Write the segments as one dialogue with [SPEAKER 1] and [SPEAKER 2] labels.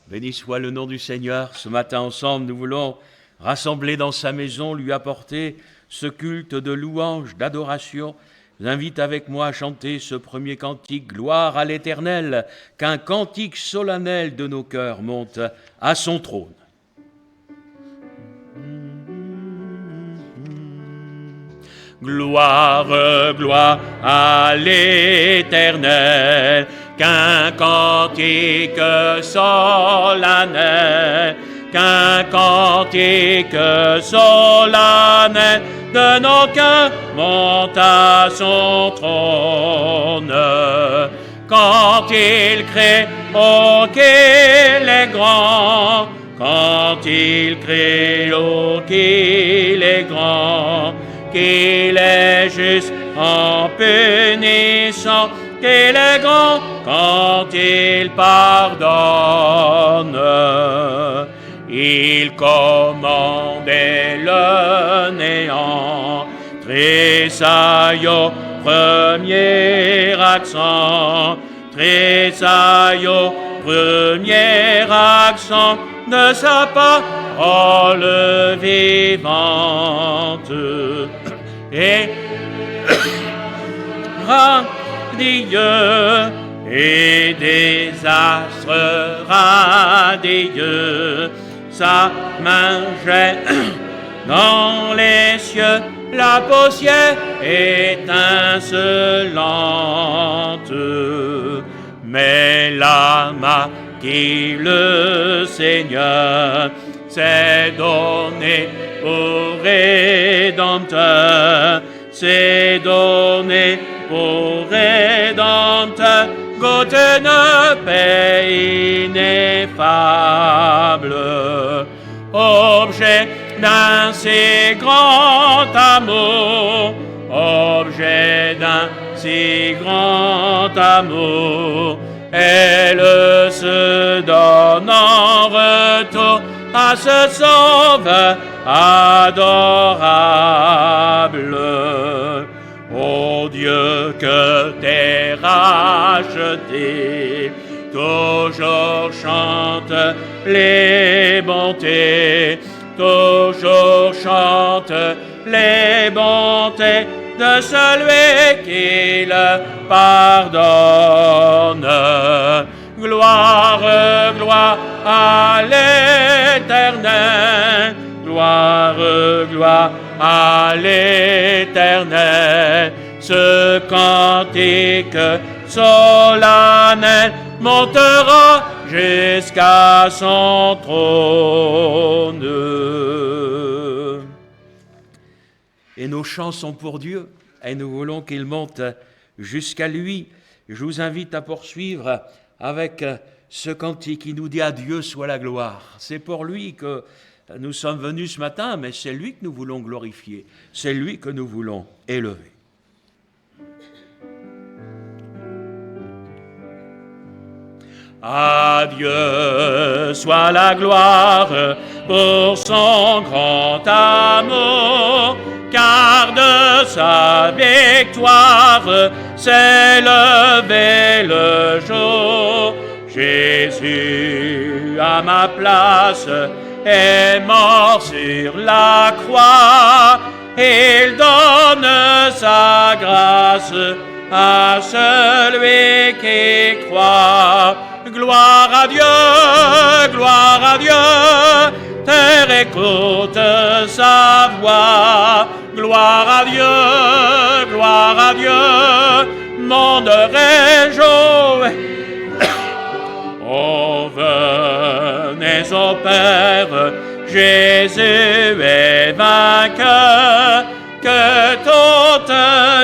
[SPEAKER 1] Béni soit le nom du Seigneur. Ce matin ensemble, nous voulons rassembler dans sa maison, lui apporter ce culte de louange, d'adoration. Je vous invite avec moi à chanter ce premier cantique, Gloire à l'Éternel, qu'un cantique solennel de nos cœurs monte à son trône. Gloire, gloire à l'Éternel, qu'un cantique solennel, qu'un cantique solennel de nos cœurs monte à son trône. Quand il crée, oh qu'il est grand, quand il crée, oh qu'il est grand, qu'il est juste en punissant, qu'il est grand quand il pardonne. Il commandait le néant, tressaille au premier accent, tressaille au premier accent de sa parole vivante. Et radieux et des astres radieux, sa main jette dans les cieux, la poussière étincelante. Mais la main qui le Seigneur s'est donné pour rédempteur, s'est donné pour rédempteur, goûte une paix ineffable, objet d'un si grand amour, objet d'un si grand amour, elle se donne en retour à ce sauveur adorable. Ô Dieu, que t'es racheté, toujours chante les bontés, toujours chante les bontés de celui qui le pardonne. Gloire, gloire à l'Éternel, gloire, gloire à l'Éternel. Ce cantique solennel montera jusqu'à son trône. Et nos chants sont pour Dieu, et nous voulons qu'il monte jusqu'à lui. Je vous invite à poursuivre avec ce cantique qui nous dit « À Dieu soit la gloire ». C'est pour lui que nous sommes venus ce matin, mais c'est lui que nous voulons glorifier, c'est lui que nous voulons élever. À Dieu soit la gloire pour son grand amour, car de sa victoire s'est levé le jour. Jésus à ma place est mort sur la croix, il donne sa grâce à celui qui croit. Gloire à Dieu, terre écoute sa voix. Gloire à Dieu, monde réjouit. Oh, venez au Père, Jésus est vainqueur, que toute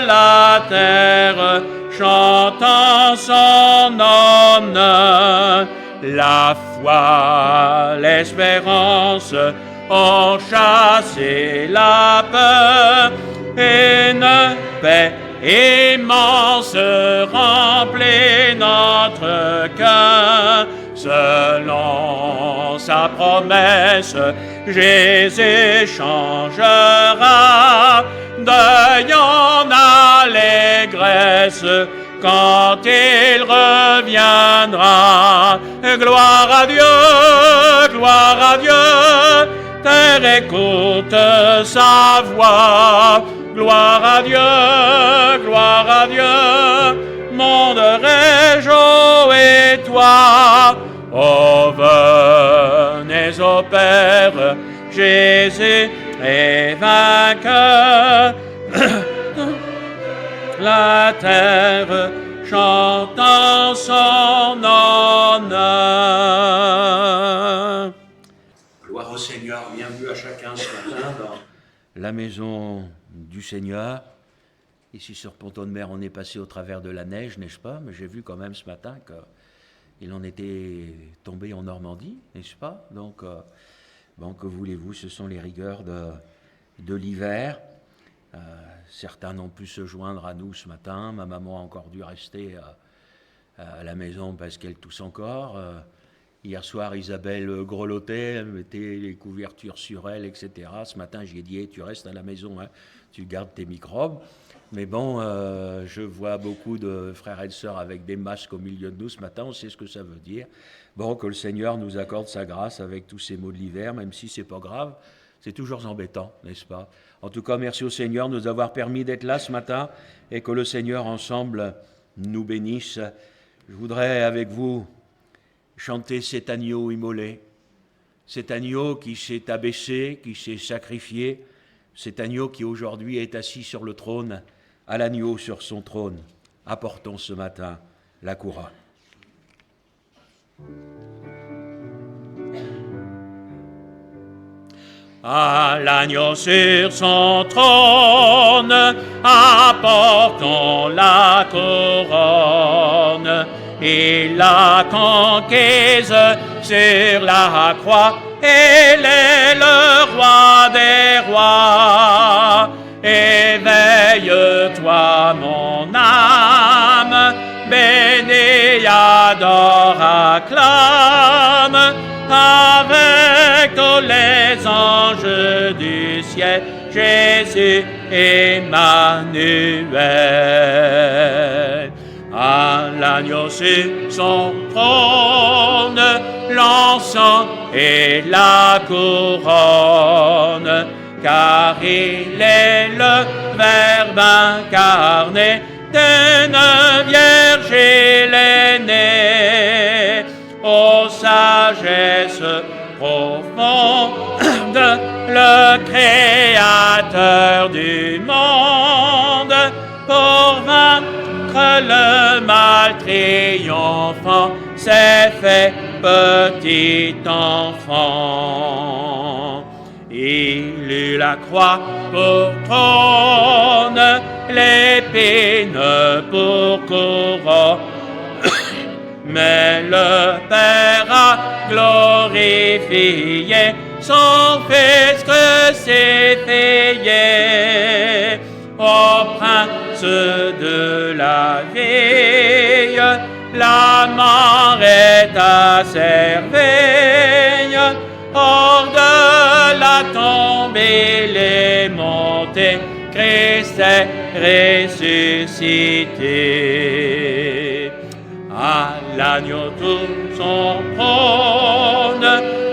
[SPEAKER 1] la terre chante en son honneur. La foi, l'espérance ont chassé la peur, une paix immense remplit notre cœur. Selon sa promesse, Jésus changera deuil en allégresse quand il reviendra. Gloire à Dieu, gloire à Dieu, terre écoute sa voix. Gloire à Dieu, monde réjouis-toi. Oh, venez au Père, Jésus est vainqueur. La terre chante en son honneur. Gloire au Seigneur, bienvenue à chacun ce matin dans la maison du Seigneur. Ici sur Pont-de-Mer, on est passé au travers de la neige, n'est-ce pas? Mais j'ai vu quand même ce matin qu'il en était tombé en Normandie, n'est-ce pas? Donc, bon, que voulez-vous, ce sont les rigueurs de l'hiver. Certains n'ont pu se joindre à nous ce matin. Ma maman a encore dû rester à la maison parce qu'elle tousse encore. Hier soir, Isabelle grelottait, elle mettait les couvertures sur elle, etc. Ce matin, j'ai dit hey, tu restes à la maison, hein, tu gardes tes microbes. Mais bon, je vois beaucoup de frères et de sœurs avec des masques au milieu de nous ce matin, on sait ce que ça veut dire. Bon, que le Seigneur nous accorde sa grâce avec tous ces maux de l'hiver, même si c'est pas grave, c'est toujours embêtant, n'est-ce pas? En tout cas, merci au Seigneur de nous avoir permis d'être là ce matin et que le Seigneur ensemble nous bénisse. Je voudrais avec vous chanter cet agneau immolé, cet agneau qui s'est abaissé, qui s'est sacrifié, cet agneau qui aujourd'hui est assis sur le trône, à l'agneau sur son trône. Apportons ce matin la couronne. À l'agneau sur son trône, apportons la couronne. Il l'a conquise sur la croix, il est le roi des rois. Éveille-toi, mon âme, bénis, adore, acclame, avec tous les anges du ciel, Jésus Emmanuel. À l'agneau sur son trône, l'encens et la couronne, car il est le Verbe incarné d'une vierge il est né. Ô sagesse profonde, le Créateur du monde, pour vaincre le mal triomphant, s'est fait petit enfant. Il eut la croix pour trône, l'épine pour couronne, mais le Père a glorifié son Fils crucifié. Ô prince de la vie, la mort est ta cerveille. Hors de la tombe il est monté, Christ est ressuscité. À l'agneau tout son trône,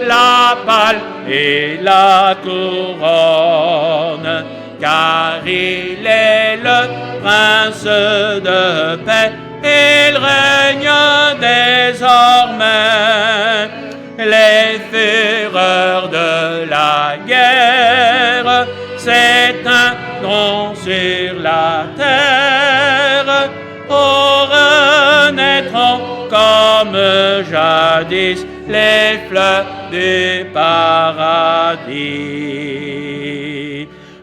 [SPEAKER 1] la palme et la couronne, car il est le prince de paix, il règne désormais. Les fureurs de la guerre s'éteindront sur la terre, pour renaîtront comme jadis les fleurs du paradis.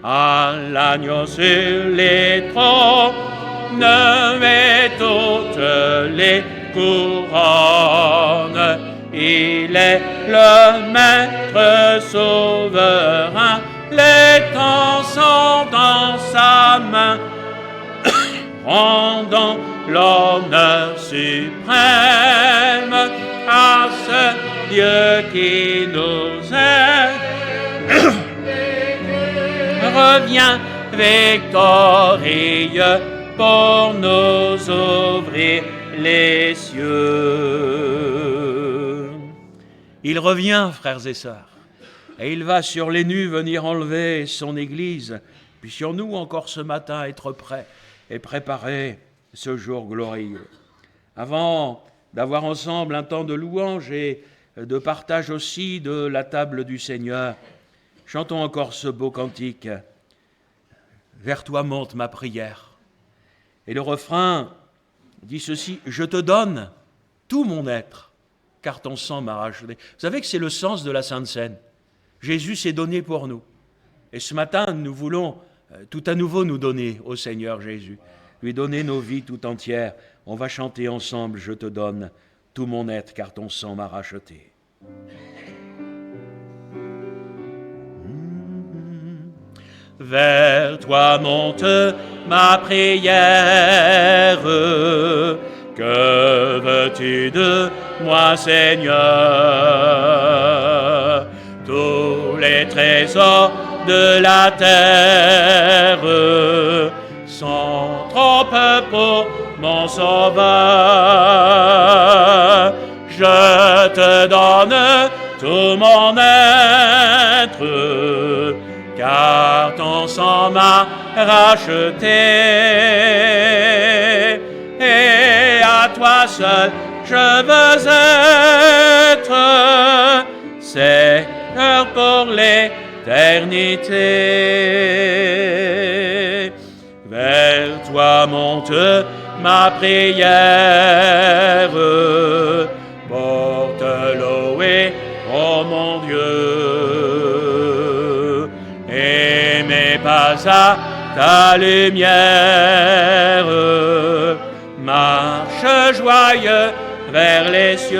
[SPEAKER 1] À l'agneau sur les trônes et toutes les couronnes, il est le maître souverain, les temps sont dans sa main. Rendons l'honneur suprême à ce Dieu qui nous aime. Reviens victorieux pour nous ouvrir les cieux. Il revient, frères et sœurs, et il va sur les nus venir enlever son Église. Puissions-nous encore ce matin être prêts et préparer ce jour glorieux. Avant d'avoir ensemble un temps de louange et de partage aussi de la table du Seigneur, chantons encore ce beau cantique. Vers toi monte ma prière. Et le refrain dit ceci, je te donne tout mon être, car ton sang m'a racheté. Vous savez que c'est le sens de la Sainte Seine. Jésus s'est donné pour nous. Et ce matin, nous voulons tout à nouveau nous donner au Seigneur Jésus, lui donner nos vies tout entières. On va chanter ensemble, je te donne tout mon être, car ton sang m'a racheté. Vers toi monte ma prière, que veux-tu de moi, Seigneur? Tous les trésors de la terre sont trop peu pour mon sauveur. Je te donne tout mon être, car ton sang m'a racheté, et à toi seul je veux être, Seigneur pour l'éternité. Vers toi monte ma prière, pour te louer, ô mon Dieu, et mes pas à ta lumière, marche joyeux vers les cieux.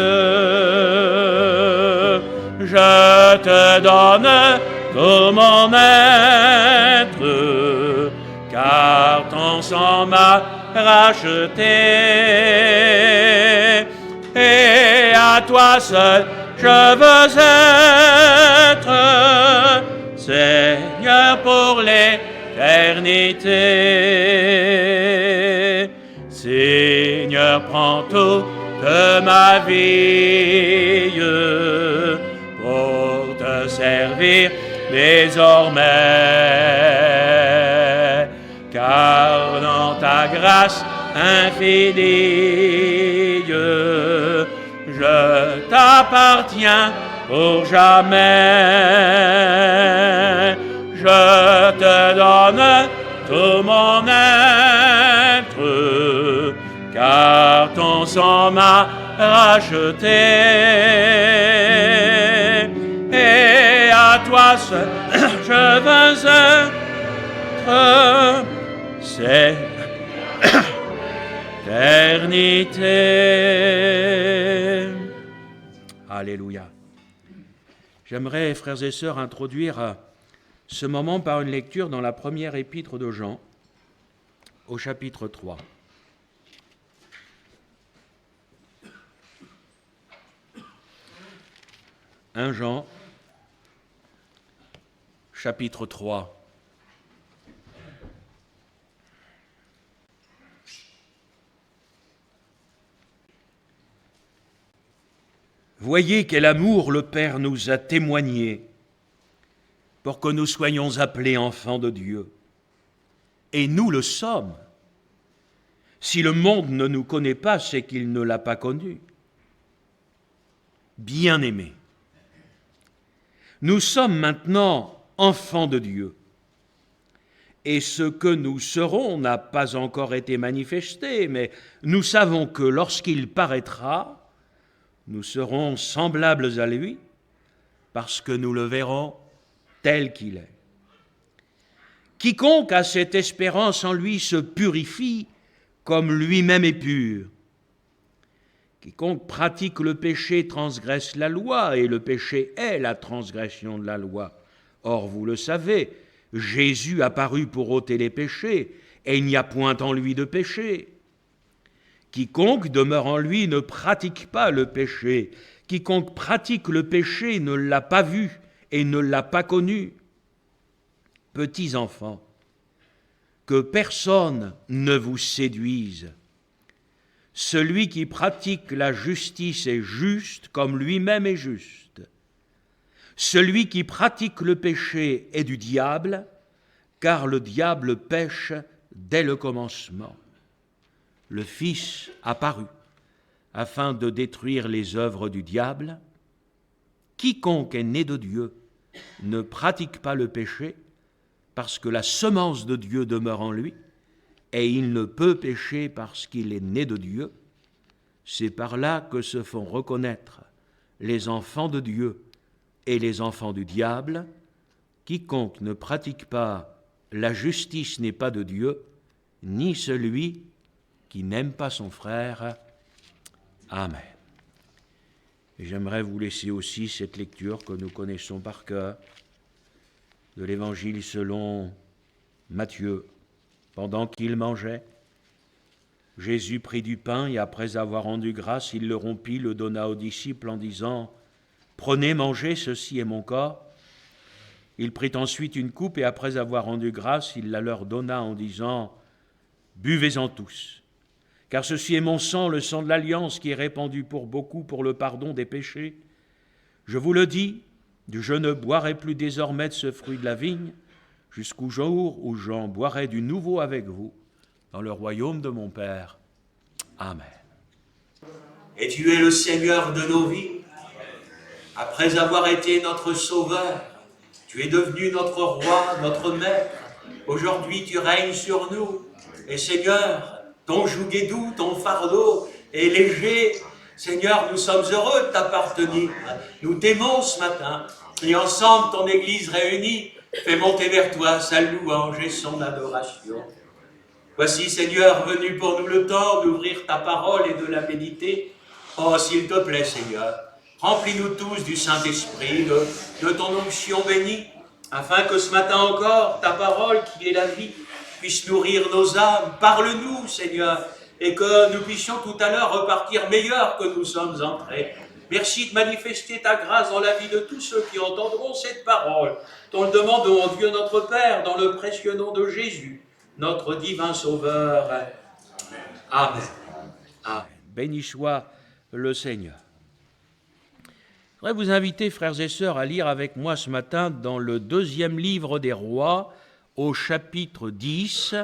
[SPEAKER 1] Je te donne tout mon être, car ton sang m'a racheté, et à toi seul je veux être, Seigneur pour l'éternité. Seigneur, prends toute ma vie pour te servir désormais, car dans ta grâce infinie, je t'appartiens pour jamais. Je te donne tout mon être, car ton sang m'a racheté, et à toi seul je veux être, c'est l'éternité. Alléluia. J'aimerais, frères et sœurs, introduire ce moment par une lecture dans la première épître de Jean, au chapitre 3. Jean, chapitre 3. Voyez quel amour le Père nous a témoigné pour que nous soyons appelés enfants de Dieu. Et nous le sommes. Si le monde ne nous connaît pas, c'est qu'il ne l'a pas connu. Bien-aimés, nous sommes maintenant enfants de Dieu. Et ce que nous serons n'a pas encore été manifesté, mais nous savons que lorsqu'il paraîtra, nous serons semblables à lui, parce que nous le verrons tel qu'il est. Quiconque a cette espérance en lui se purifie comme lui-même est pur. Quiconque pratique le péché transgresse la loi, et le péché est la transgression de la loi. Or, vous le savez, Jésus apparut pour ôter les péchés, et il n'y a point en lui de péché. Quiconque demeure en lui ne pratique pas le péché. Quiconque pratique le péché ne l'a pas vu et ne l'a pas connu. Petits enfants, que personne ne vous séduise. Celui qui pratique la justice est juste comme lui-même est juste. Celui qui pratique le péché est du diable, car le diable pêche dès le commencement. Le Fils apparut afin de détruire les œuvres du diable. Quiconque est né de Dieu ne pratique pas le péché, parce que la semence de Dieu demeure en lui, et il ne peut pécher parce qu'il est né de Dieu. C'est par là que se font reconnaître les enfants de Dieu et les enfants du diable. Quiconque ne pratique pas la justice n'est pas de Dieu, ni celui qui n'aime pas son frère. Amen. Et j'aimerais vous laisser aussi cette lecture que nous connaissons par cœur de l'Évangile selon Matthieu. Pendant qu'il mangeait, Jésus prit du pain et après avoir rendu grâce, il le rompit, le donna aux disciples en disant « Prenez, mangez, ceci est mon corps ». Il prit ensuite une coupe et après avoir rendu grâce, il la leur donna en disant « Buvez-en tous, car ceci est mon sang, le sang de l'alliance qui est répandu pour beaucoup pour le pardon des péchés. Je vous le dis, je ne boirai plus désormais de ce fruit de la vigne, jusqu'au jour où j'en boirai du nouveau avec vous, dans le royaume de mon Père. Amen.
[SPEAKER 2] Et tu es le Seigneur de nos vies. Après avoir été notre Sauveur, tu es devenu notre Roi, notre Maître. Aujourd'hui, tu règnes sur nous. Et Seigneur, ton joug est doux, ton fardeau est léger. Seigneur, nous sommes heureux de t'appartenir. Nous t'aimons ce matin. Et ensemble, ton Église réunie fait monter vers toi sa louange et son adoration. Voici, Seigneur, venu pour nous le temps d'ouvrir ta parole et de la méditer. Oh, s'il te plaît, Seigneur, remplis-nous tous du Saint-Esprit, de ton onction bénie, afin que ce matin encore, ta parole, qui est la vie, puisse nourrir nos âmes. Parle-nous, Seigneur, et que nous puissions tout à l'heure repartir meilleurs que nous sommes entrés. Merci de manifester ta grâce dans la vie de tous ceux qui entendront cette parole. T'en le demandons, en Dieu notre Père, dans le précieux nom de Jésus, notre divin Sauveur. Amen.
[SPEAKER 1] Amen. Béni soit le Seigneur. Je voudrais vous inviter, frères et sœurs, à lire avec moi ce matin dans le 2e livre des Rois, au chapitre 10,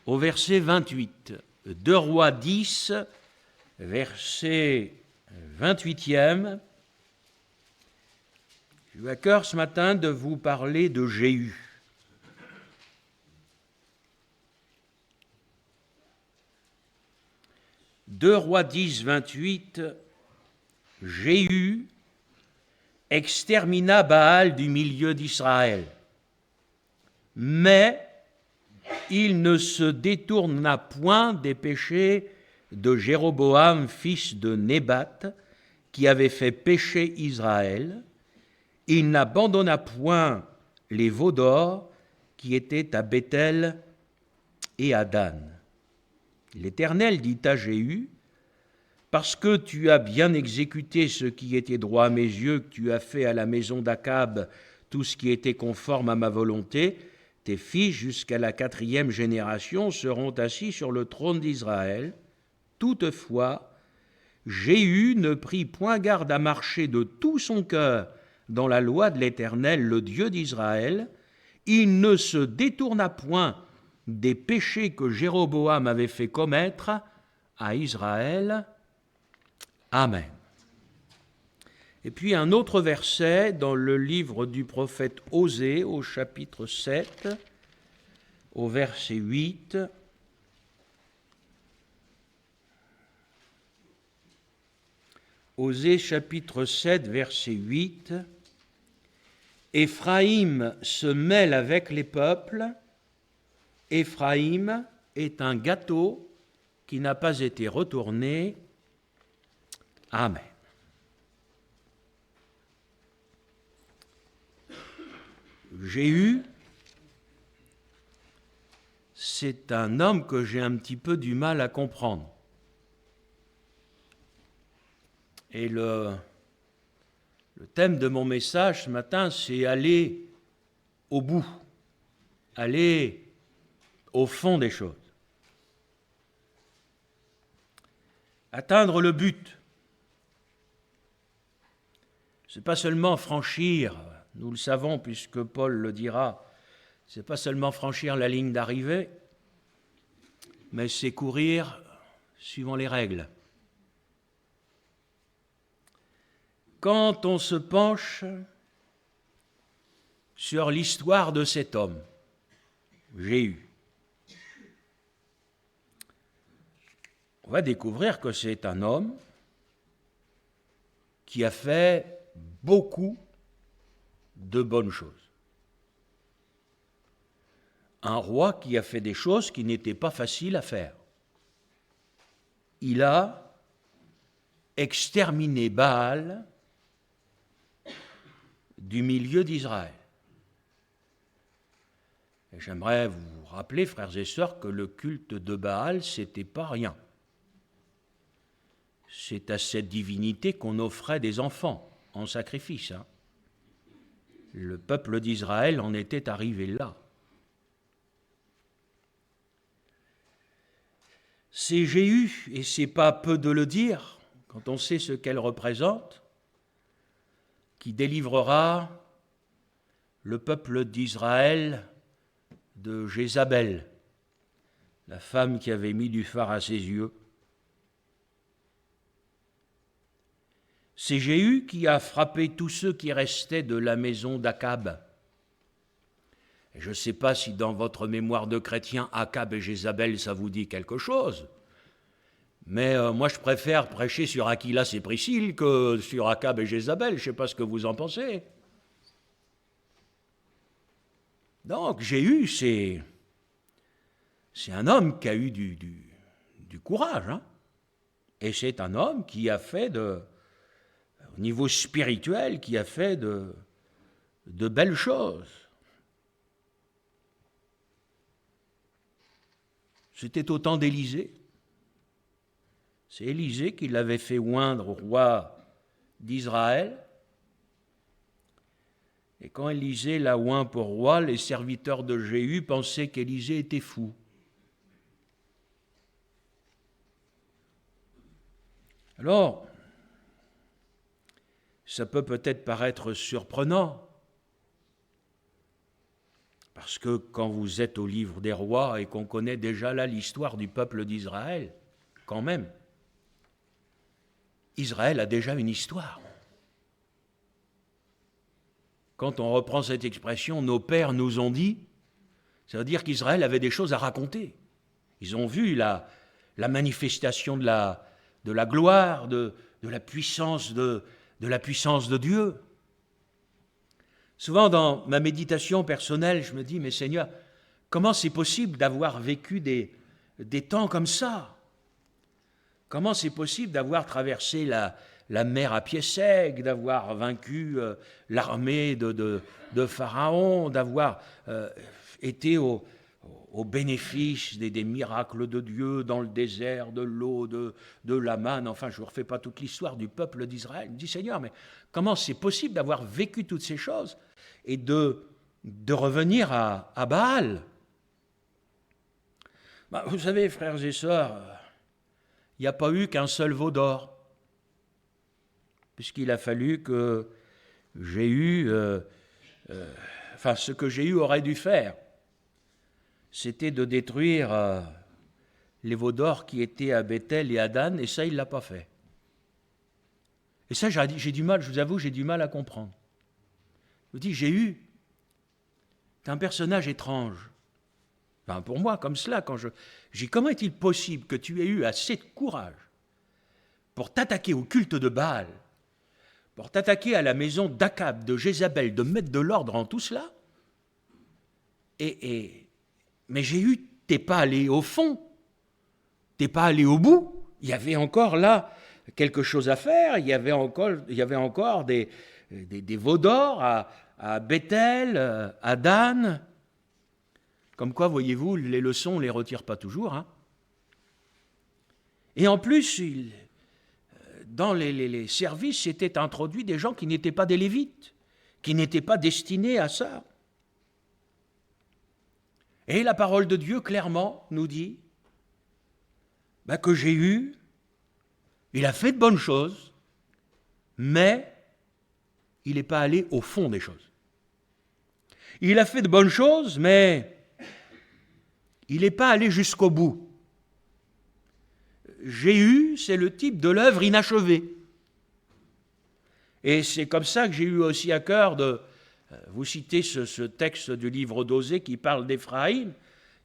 [SPEAKER 1] au verset 28. 2 Rois 10, verset 28e. J'ai eu à cœur ce matin de vous parler de Jéhu. « 2 Rois 10, 28, Jéhu extermina Baal du milieu d'Israël, mais il ne se détourna point des péchés de Jéroboam, fils de Nébat, qui avait fait pécher Israël. Il n'abandonna point les veaux d'or qui étaient à Béthel et à Dan. L'Éternel dit à Jéhu, parce que tu as bien exécuté ce qui était droit à mes yeux, que tu as fait à la maison d'Akab tout ce qui était conforme à ma volonté, tes fils jusqu'à la 4e génération seront assis sur le trône d'Israël. Toutefois, Jéhu ne prit point garde à marcher de tout son cœur dans la loi de l'Éternel, le Dieu d'Israël. Il ne se détourna point des péchés que Jéroboam avait fait commettre à Israël. Amen. Et puis un autre verset dans le livre du prophète Osée, au chapitre 7, au verset 8. Osée chapitre 7, verset 8. Éphraïm se mêle avec les peuples. Éphraïm est un gâteau qui n'a pas été retourné. Amen. Jéhu, c'est un homme que j'ai un petit peu du mal à comprendre. Et le thème de mon message ce matin, c'est aller au bout, aller au fond des choses. atteindre le but. Ce n'est pas seulement franchir, nous le savons puisque Paul le dira, ce n'est pas seulement franchir la ligne d'arrivée, mais c'est courir suivant les règles. Quand on se penche sur l'histoire de cet homme, Jéhu, on va découvrir que c'est un homme qui a fait beaucoup de bonnes choses. Un roi qui a fait des choses qui n'étaient pas faciles à faire. Il a exterminé Baal du milieu d'Israël. Et j'aimerais vous rappeler, frères et sœurs, que le culte de Baal, c'était pas rien. C'est à cette divinité qu'on offrait des enfants en sacrifice. Le peuple d'Israël en était arrivé là. C'est Jéhu, et c'est pas peu de le dire, quand on sait ce qu'elle représente, qui délivrera le peuple d'Israël de Jézabel, la femme qui avait mis du fard à ses yeux. C'est Jéhu qui a frappé tous ceux qui restaient de la maison d'Akab. Et je ne sais pas si dans votre mémoire de chrétien, Akab et Jézabel, ça vous dit quelque chose. Mais moi, je préfère prêcher sur Aquilas et Priscille que sur Akab et Jézabel. Je ne sais pas ce que vous en pensez. Donc, Jéhu, c'est un homme qui a eu du courage. Et c'est un homme qui a fait, au niveau spirituel, qui a fait de belles choses. C'était au temps d'Élisée. C'est Élisée qui l'avait fait oindre roi d'Israël. Et quand Élisée l'a oint pour roi, les serviteurs de Jéhu pensaient qu'Élisée était fou. Alors, ça peut peut-être paraître surprenant, parce que quand vous êtes au livre des rois et qu'on connaît déjà là l'histoire du peuple d'Israël, quand même, Israël a déjà une histoire. Quand on reprend cette expression, nos pères nous ont dit, ça veut dire qu'Israël avait des choses à raconter. Ils ont vu la manifestation de la gloire, de la puissance de Dieu. Souvent dans ma méditation personnelle, je me dis, mais Seigneur, comment c'est possible d'avoir vécu des temps comme ça ? Comment c'est possible d'avoir traversé la mer à pied sec, d'avoir vaincu l'armée de Pharaon, d'avoir été au bénéfice des miracles de Dieu dans le désert, de l'eau, de la manne. Enfin, je ne vous refais pas toute l'histoire du peuple d'Israël. Je me dis, Seigneur, mais comment c'est possible d'avoir vécu toutes ces choses et de revenir à Baal ? Vous savez, frères et sœurs, il n'y a pas eu qu'un seul veau d'or, puisqu'il a fallu que Jéhu, ce que Jéhu aurait dû faire, c'était de détruire les veaux d'or qui étaient à Béthel et à Dan, et ça, il ne l'a pas fait. Et ça, j'ai du mal, je vous avoue, j'ai du mal à comprendre. Je me dis, Jéhu, t'es un personnage étrange. Enfin, pour moi, comme cela, comment est-il possible que tu aies eu assez de courage pour t'attaquer au culte de Baal, pour t'attaquer à la maison d'Akab, de Jézabel, de mettre de l'ordre en tout cela ? Mais Jéhu, t'es pas allé au fond, t'es pas allé au bout. Il y avait encore là quelque chose à faire. Il y avait encore des veaux d'or à Béthel, à Dan. Comme quoi, voyez-vous, les leçons, on ne les retire pas toujours. Et en plus, dans les services, s'étaient introduits des gens qui n'étaient pas des Lévites, qui n'étaient pas destinés à ça. Et la parole de Dieu, clairement, nous dit que Jéhu Il a fait de bonnes choses, mais il n'est pas allé au fond des choses. Il a fait de bonnes choses, mais il n'est pas allé jusqu'au bout. Jéhu, c'est le type de l'œuvre inachevée. Et c'est comme ça que j'ai eu aussi à cœur de vous citer ce texte du livre d'Osée qui parle d'Éphraïm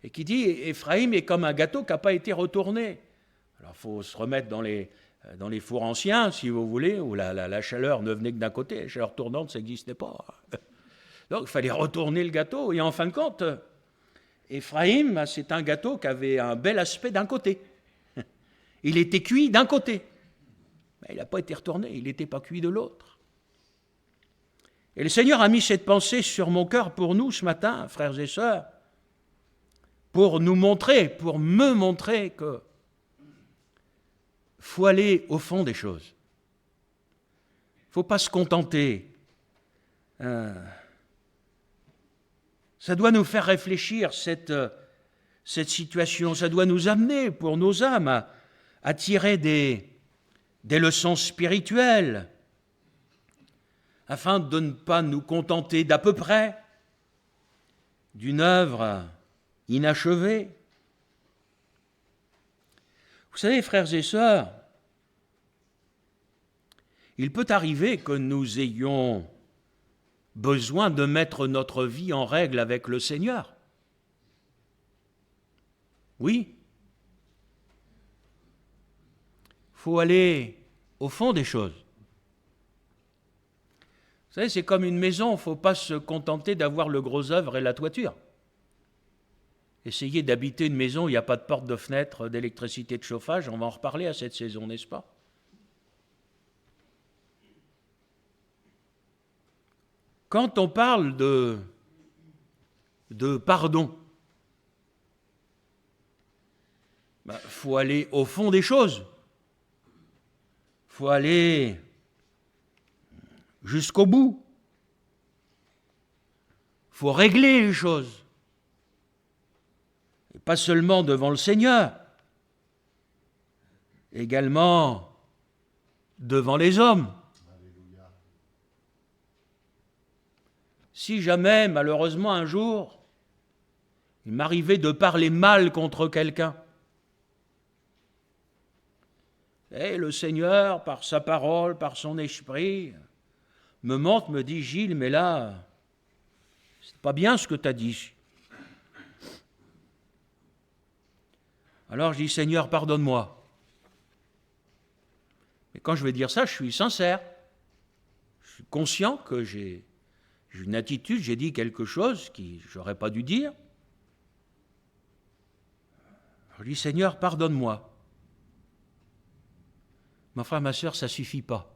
[SPEAKER 1] et qui dit « Éphraïm est comme un gâteau qui n'a pas été retourné ». Alors il faut se remettre dans les fours anciens, si vous voulez, où la chaleur ne venait que d'un côté, la chaleur tournante, ça n'existait pas. Donc il fallait retourner le gâteau, et en fin de compte, Éphraïm, c'est un gâteau qui avait un bel aspect d'un côté. Il était cuit d'un côté, mais il n'a pas été retourné, il n'était pas cuit de l'autre. Et le Seigneur a mis cette pensée sur mon cœur pour nous ce matin, frères et sœurs, pour nous montrer, pour me montrer que faut aller au fond des choses. Il ne faut pas se contenter. Ça doit nous faire réfléchir, cette situation. Ça doit nous amener, pour nos âmes, à tirer des leçons spirituelles, afin de ne pas nous contenter d'à peu près d'une œuvre inachevée. Vous savez, frères et sœurs, il peut arriver que nous ayons besoin de mettre notre vie en règle avec le Seigneur. Oui. Il faut aller au fond des choses. Vous savez, c'est comme une maison, il ne faut pas se contenter d'avoir le gros œuvre et la toiture. Essayez d'habiter une maison où il n'y a pas de porte, de fenêtre, d'électricité, de chauffage, on va en reparler à cette saison, n'est-ce pas? Quand on parle de pardon, faut aller au fond des choses. Faut aller jusqu'au bout. Faut régler les choses. Et pas seulement devant le Seigneur, également devant les hommes. Si jamais, malheureusement, un jour, il m'arrivait de parler mal contre quelqu'un, et le Seigneur, par sa parole, par son esprit, me montre, me dit, Gilles, mais là, c'est pas bien ce que tu as dit. Alors je dis, Seigneur, pardonne-moi. Mais quand je vais dire ça, je suis sincère. Je suis conscient que j'ai une attitude, j'ai dit quelque chose que je n'aurais pas dû dire. Alors je dis, Seigneur, pardonne-moi. Mon frère, ma sœur, ça ne suffit pas.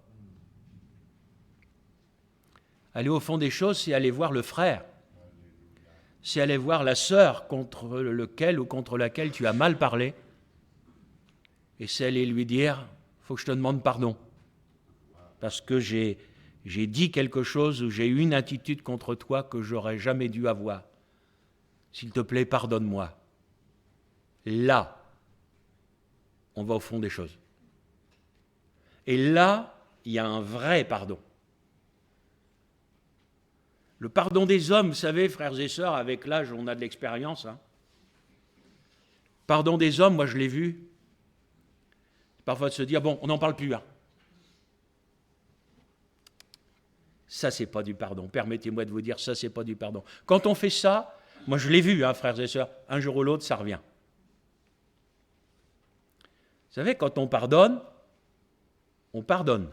[SPEAKER 1] Aller au fond des choses, c'est aller voir le frère. C'est aller voir la sœur contre lequel ou contre laquelle tu as mal parlé. Et c'est aller lui dire, il faut que je te demande pardon. Parce que j'ai dit quelque chose ou j'ai eu une attitude contre toi que j'aurais jamais dû avoir. S'il te plaît, pardonne-moi. Là, on va au fond des choses. Et là, il y a un vrai pardon. Le pardon des hommes, vous savez, frères et sœurs, avec l'âge, on a de l'expérience. Pardon des hommes, moi je l'ai vu. Parfois de se dire, bon, on n'en parle plus. Ça, c'est pas du pardon. Permettez-moi de vous dire, ça, c'est pas du pardon. Quand on fait ça, moi je l'ai vu, frères et sœurs, un jour ou l'autre, ça revient. Vous savez, quand on pardonne, on pardonne.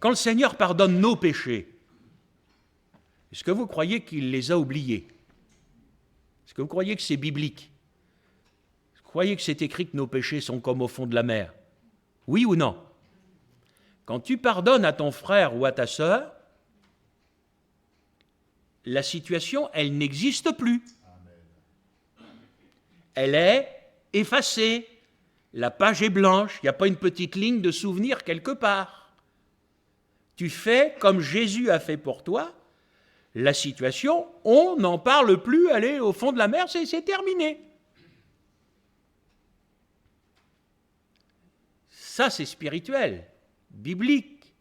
[SPEAKER 1] Quand le Seigneur pardonne nos péchés, est-ce que vous croyez qu'il les a oubliés? Est-ce que vous croyez que c'est biblique? Est-ce que vous croyez que c'est écrit que nos péchés sont comme au fond de la mer? Oui ou non? Quand tu pardonnes à ton frère ou à ta sœur, la situation, elle n'existe plus. Elle est effacée. La page est blanche, il n'y a pas une petite ligne de souvenir quelque part. Tu fais comme Jésus a fait pour toi, la situation, on n'en parle plus, elle est au fond de la mer, c'est terminé. Ça, c'est spirituel, biblique.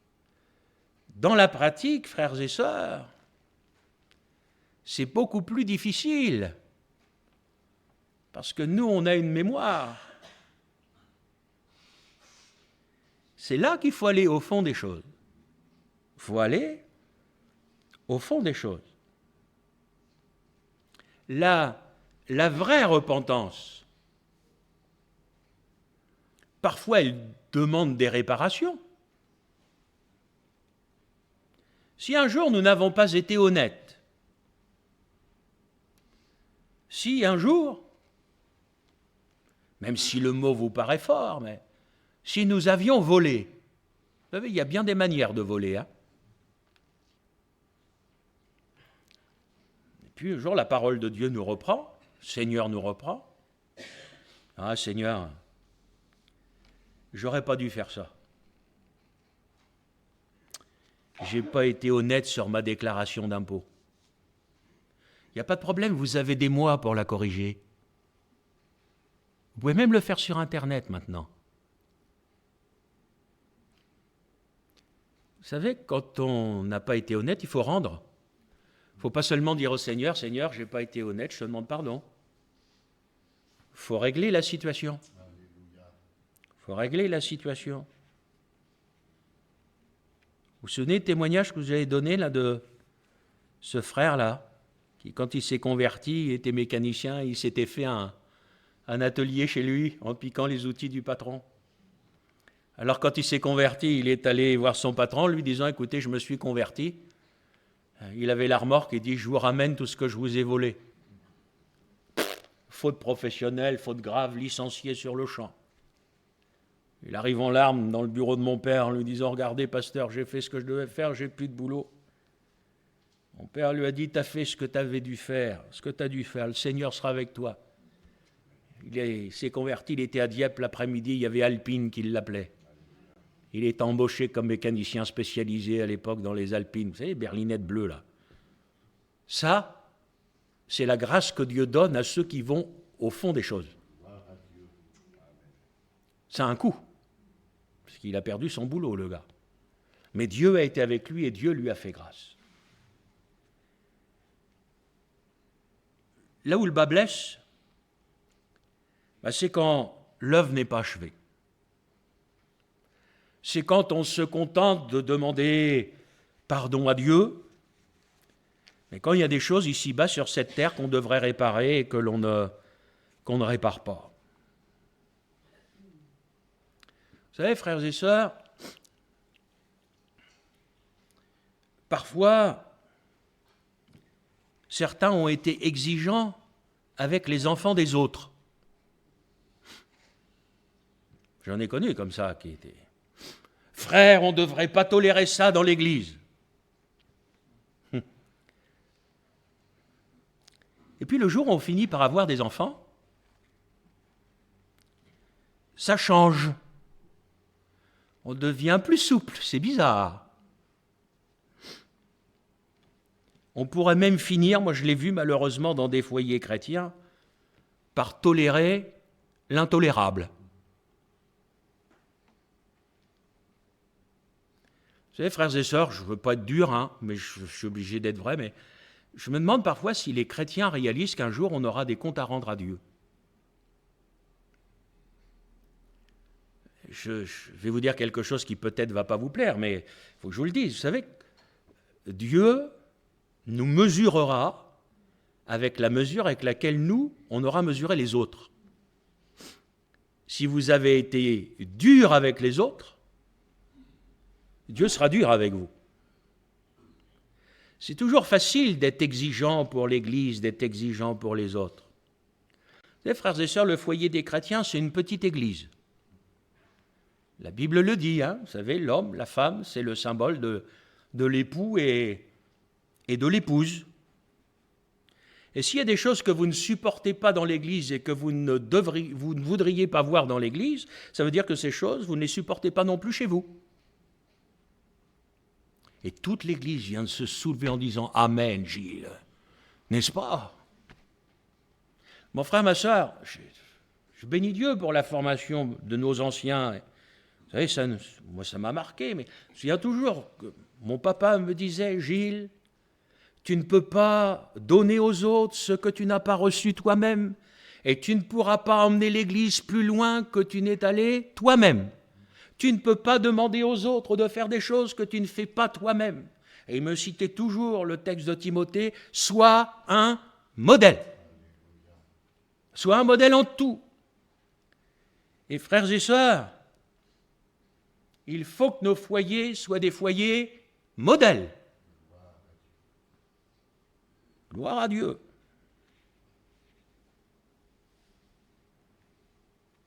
[SPEAKER 1] Dans la pratique, frères et sœurs, c'est beaucoup plus difficile. Parce que nous, on a une mémoire. C'est là qu'il faut aller au fond des choses. Il faut aller au fond des choses. La vraie repentance, parfois elle demande des réparations. Si un jour nous n'avons pas été honnêtes, si un jour, même si le mot vous paraît fort, mais si nous avions volé, vous savez, il y a bien des manières de voler, hein. Et puis un jour, la parole de Dieu nous reprend, le Seigneur nous reprend. Ah Seigneur, j'aurais pas dû faire ça. J'ai pas été honnête sur ma déclaration d'impôt. Il n'y a pas de problème, vous avez des mois pour la corriger. Vous pouvez même le faire sur Internet maintenant. Vous savez, quand on n'a pas été honnête, il faut rendre. Il ne faut pas seulement dire au Seigneur, Seigneur, je n'ai pas été honnête, je te demande pardon. Il faut régler la situation. Il faut régler la situation. Vous vous souvenez du témoignage que vous avez donné là, de ce frère-là, qui, quand il s'est converti, il était mécanicien, il s'était fait un atelier chez lui en piquant les outils du patron. Alors quand il s'est converti, il est allé voir son patron, lui disant, écoutez, je me suis converti. Il avait la remorque et dit, je vous ramène tout ce que je vous ai volé. Faute professionnelle, faute grave, licencié sur le champ. Il arrive en larmes dans le bureau de mon père en lui disant, regardez pasteur, j'ai fait ce que je devais faire, j'ai plus de boulot. Mon père lui a dit, tu as fait ce que tu avais dû faire, ce que tu as dû faire, le Seigneur sera avec toi. Il s'est converti, il était à Dieppe l'après-midi, il y avait Alpine qui l'appelait. Il est embauché comme mécanicien spécialisé à l'époque dans les Alpines, vous savez, les berlinettes bleues là. Ça, c'est la grâce que Dieu donne à ceux qui vont au fond des choses. Ça a un coût, parce qu'il a perdu son boulot, le gars. Mais Dieu a été avec lui et Dieu lui a fait grâce. Là où le bas blesse, c'est quand l'œuvre n'est pas achevée. C'est quand on se contente de demander pardon à Dieu, mais quand il y a des choses ici-bas sur cette terre qu'on devrait réparer et qu'on ne répare pas. Vous savez, frères et sœurs, parfois, certains ont été exigeants avec les enfants des autres. J'en ai connu comme ça qui étaient. Frère, on ne devrait pas tolérer ça dans l'Église. Et puis le jour où on finit par avoir des enfants, ça change. On devient plus souple, c'est bizarre. On pourrait même finir, moi je l'ai vu malheureusement dans des foyers chrétiens, par tolérer l'intolérable. Vous savez, frères et sœurs, je ne veux pas être dur, mais je suis obligé d'être vrai, mais je me demande parfois si les chrétiens réalisent qu'un jour on aura des comptes à rendre à Dieu. Je vais vous dire quelque chose qui peut-être ne va pas vous plaire, mais il faut que je vous le dise. Vous savez, Dieu nous mesurera avec la mesure avec laquelle nous, on aura mesuré les autres. Si vous avez été dur avec les autres, Dieu sera dur avec vous. C'est toujours facile d'être exigeant pour l'Église, d'être exigeant pour les autres. Vous savez, frères et sœurs, le foyer des chrétiens, c'est une petite église. La Bible le dit, vous savez, l'homme, la femme, c'est le symbole de l'époux et de l'épouse. Et s'il y a des choses que vous ne supportez pas dans l'Église et que vous ne voudriez pas voir dans l'Église, ça veut dire que ces choses, vous ne les supportez pas non plus chez vous. Et toute l'Église vient de se soulever en disant « Amen, Gilles ». N'est-ce pas? Mon frère, ma sœur, je bénis Dieu pour la formation de nos anciens Vous savez, moi ça m'a marqué, mais je me souviens toujours que mon papa me disait, Gilles, tu ne peux pas donner aux autres ce que tu n'as pas reçu toi-même, et tu ne pourras pas emmener l'Église plus loin que tu n'es allé toi-même. Tu ne peux pas demander aux autres de faire des choses que tu ne fais pas toi-même. Et il me citait toujours le texte de Timothée, sois un modèle. Sois un modèle en tout. Et frères et sœurs, il faut que nos foyers soient des foyers modèles. Gloire à Dieu.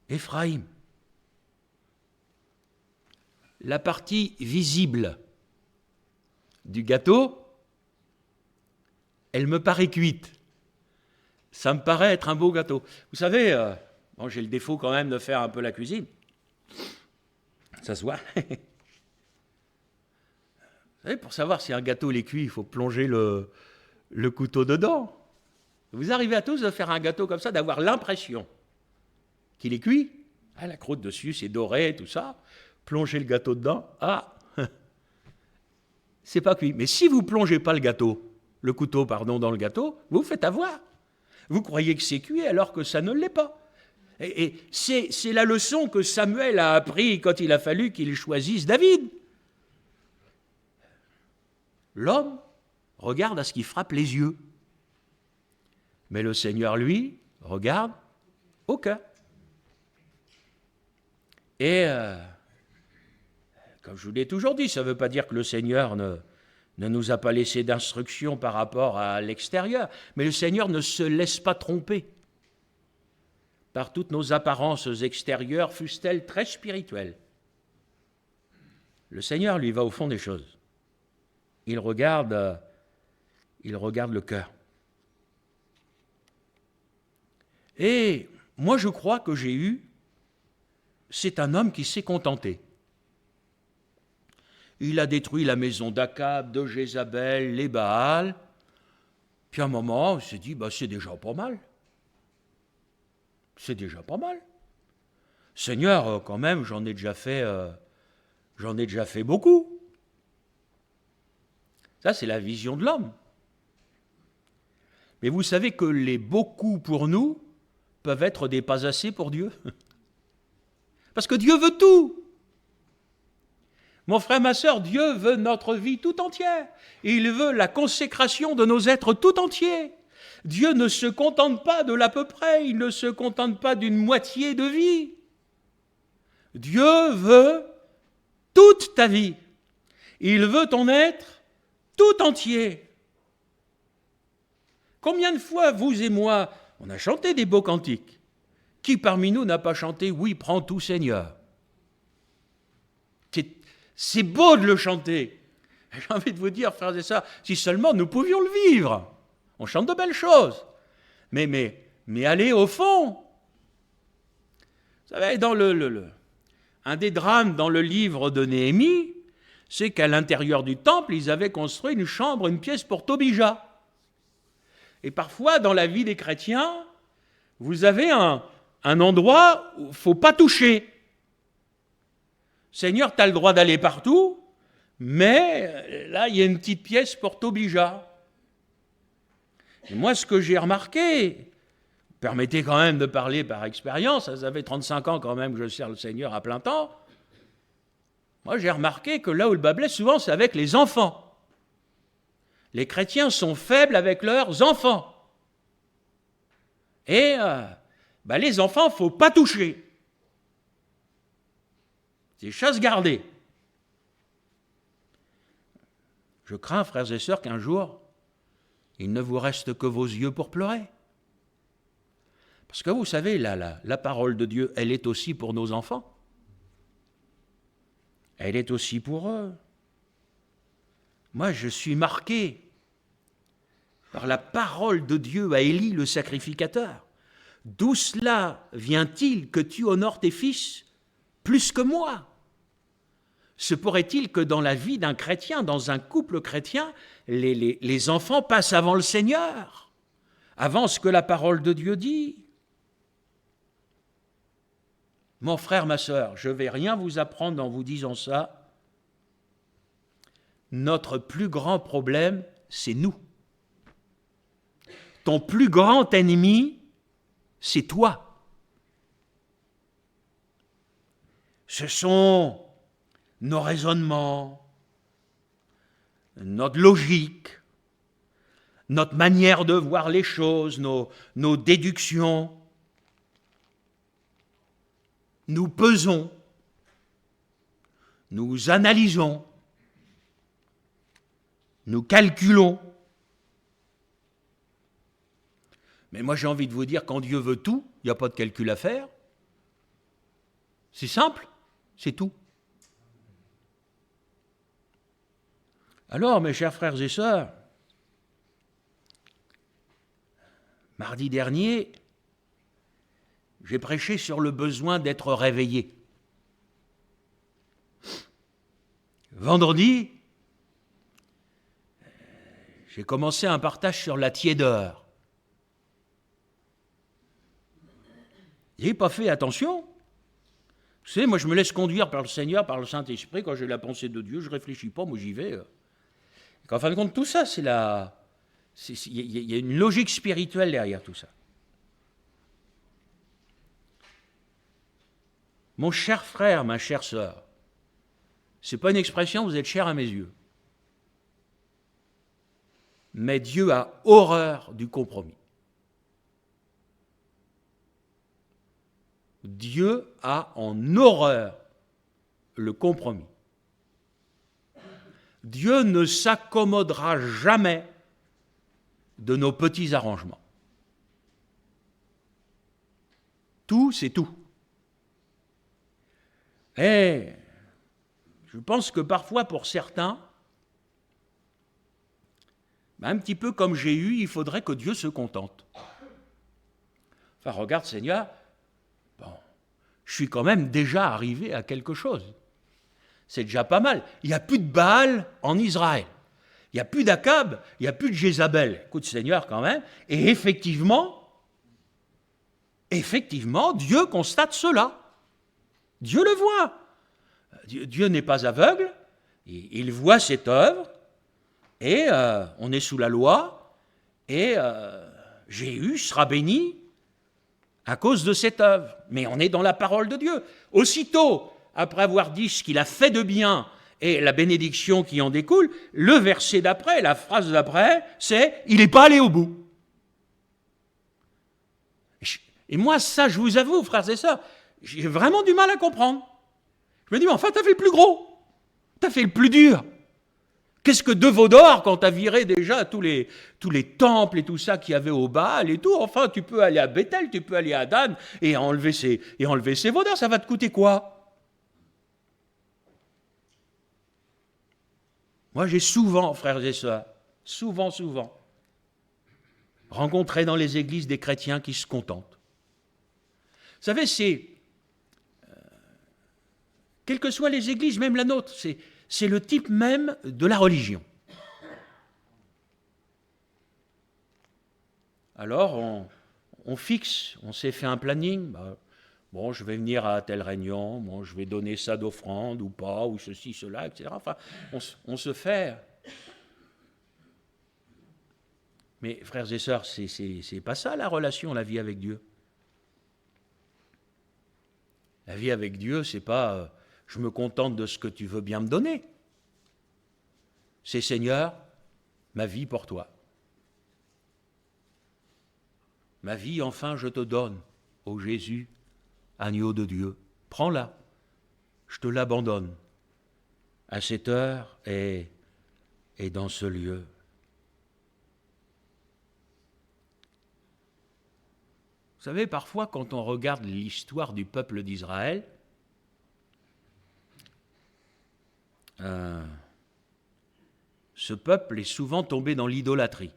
[SPEAKER 1] Éphraïm, la partie visible du gâteau, elle me paraît cuite. Ça me paraît être un beau gâteau. Vous savez, bon, j'ai le défaut quand même de faire un peu la cuisine. Ça se voit. Vous savez, pour savoir si un gâteau est cuit, il faut plonger le couteau dedans. Vous arrivez à tous de faire un gâteau comme ça, d'avoir l'impression qu'il est cuit. Ah, la croûte dessus, c'est doré, tout ça. Plongez le gâteau dedans. Ah, c'est pas cuit. Mais si vous plongez pas le couteau, dans le gâteau, vous vous faites avoir. Vous croyez que c'est cuit alors que ça ne l'est pas. Et c'est la leçon que Samuel a appris quand il a fallu qu'il choisisse David. L'homme regarde à ce qui frappe les yeux. Mais le Seigneur, lui, regarde au cœur. Et comme je vous l'ai toujours dit, ça ne veut pas dire que le Seigneur ne nous a pas laissé d'instructions par rapport à l'extérieur, mais le Seigneur ne se laisse pas tromper par toutes nos apparences extérieures, fussent-elles très spirituelles. Le Seigneur, lui, va au fond des choses. Il regarde le cœur. Et moi, je crois que c'est un homme qui s'est contenté. Il a détruit la maison d'Akab, de Jézabel, les Baals. Puis à un moment, il s'est dit, c'est déjà pas mal. C'est déjà pas mal. Seigneur, quand même, j'en ai déjà fait beaucoup. Ça, c'est la vision de l'homme. Mais vous savez que les beaucoup pour nous peuvent être des pas assez pour Dieu. Parce que Dieu veut tout. Mon frère, ma sœur, Dieu veut notre vie tout entière. Il veut la consécration de nos êtres tout entiers. Dieu ne se contente pas de l'à peu près, il ne se contente pas d'une moitié de vie. Dieu veut toute ta vie. Il veut ton être tout entier. Combien de fois, vous et moi, on a chanté des beaux cantiques? Qui parmi nous n'a pas chanté « Oui, prends tout Seigneur » ? C'est beau de le chanter. J'ai envie de vous dire, frères et sœurs, si seulement nous pouvions le vivre. On chante de belles choses. Mais allez au fond. Vous savez, dans un des drames dans le livre de Néhémie, c'est qu'à l'intérieur du temple, ils avaient construit une pièce pour Tobija. Et parfois, dans la vie des chrétiens, vous avez un endroit où il ne faut pas toucher. Seigneur, tu as le droit d'aller partout, mais là, il y a une petite pièce pour Tobija. Et moi, ce que j'ai remarqué, permettez quand même de parler par expérience, ça fait 35 ans quand même que je sers le Seigneur à plein temps, moi j'ai remarqué que là où le bas blesse, souvent c'est avec les enfants. Les chrétiens sont faibles avec leurs enfants. Et les enfants, il ne faut pas toucher. C'est chasse gardée. Je crains, frères et sœurs, qu'un jour, il ne vous reste que vos yeux pour pleurer. Parce que vous savez, la parole de Dieu, elle est aussi pour nos enfants. Elle est aussi pour eux. Moi, je suis marqué par la parole de Dieu à Élie, le sacrificateur. D'où cela vient-il que tu honores tes fils plus que moi ? Se pourrait-il que dans la vie d'un chrétien, dans un couple chrétien, les enfants passent avant le Seigneur, avant ce que la parole de Dieu dit ? Mon frère, ma sœur, je ne vais rien vous apprendre en vous disant ça. Notre plus grand problème, c'est nous. Ton plus grand ennemi, c'est toi. Ce sont nos raisonnements, notre logique, notre manière de voir les choses, nos déductions. Nous pesons, nous analysons, nous calculons. Mais moi j'ai envie de vous dire, quand Dieu veut tout, il n'y a pas de calcul à faire. C'est simple, c'est tout. Alors, mes chers frères et sœurs, mardi dernier, j'ai prêché sur le besoin d'être réveillé. Vendredi, j'ai commencé un partage sur la tiédeur. J'ai pas fait attention. Vous savez, moi je me laisse conduire par le Seigneur, par le Saint-Esprit. Quand j'ai la pensée de Dieu, je ne réfléchis pas, moi j'y vais. En fin de compte, tout ça, il y a une logique spirituelle derrière tout ça. Mon cher frère, ma chère sœur, ce n'est pas une expression, vous êtes cher à mes yeux. Mais Dieu a horreur du compromis. Dieu a en horreur le compromis. Dieu ne s'accommodera jamais de nos petits arrangements. Tout, c'est tout. Et je pense que parfois, pour certains, un petit peu comme j'ai eu, il faudrait que Dieu se contente. Enfin, regarde, Seigneur, bon, je suis quand même déjà arrivé à quelque chose. C'est déjà pas mal. Il n'y a plus de Baal en Israël. Il n'y a plus d'Akab, il n'y a plus de Jézabel. Écoute, Seigneur, quand même. Et effectivement, Dieu constate cela. Dieu le voit. Dieu n'est pas aveugle, il voit cette œuvre, et on est sous la loi, et Jéhu sera béni à cause de cette œuvre. Mais on est dans la parole de Dieu. Aussitôt, après avoir dit ce qu'il a fait de bien et la bénédiction qui en découle, le verset d'après, la phrase d'après, c'est « il n'est pas allé au bout ». Et moi, ça, je vous avoue, frères et sœurs, j'ai vraiment du mal à comprendre. Je me dis, mais enfin, t'as fait le plus gros, t'as fait le plus dur. Qu'est-ce que de veaux d'or quand t'as viré déjà tous les temples et tout ça qu'il y avait au Baal et tout. Enfin, tu peux aller à Bethel, tu peux aller à Dan et enlever ces veaux d'or, ça va te coûter quoi? Moi, j'ai souvent, frères et sœurs, souvent, rencontré dans les églises des chrétiens qui se contentent. Vous savez, c'est... quelles que soient les églises, même la nôtre, c'est le type même de la religion. Alors, on fixe, on s'est fait un planning. Bon, je vais venir à telle réunion, bon, je vais donner ça d'offrande ou pas, ou ceci, cela, etc. Enfin, on se fait. Mais frères et sœurs, c'est pas ça la relation, la vie avec Dieu. La vie avec Dieu, c'est pas je me contente de ce que tu veux bien me donner. C'est Seigneur, ma vie pour toi. Ma vie, enfin, je te donne, ô Jésus, agneau de Dieu. Prends-la, je te l'abandonne, à cette heure et dans ce lieu. Vous savez, parfois, quand on regarde l'histoire du peuple d'Israël, ce peuple est souvent tombé dans l'idolâtrie.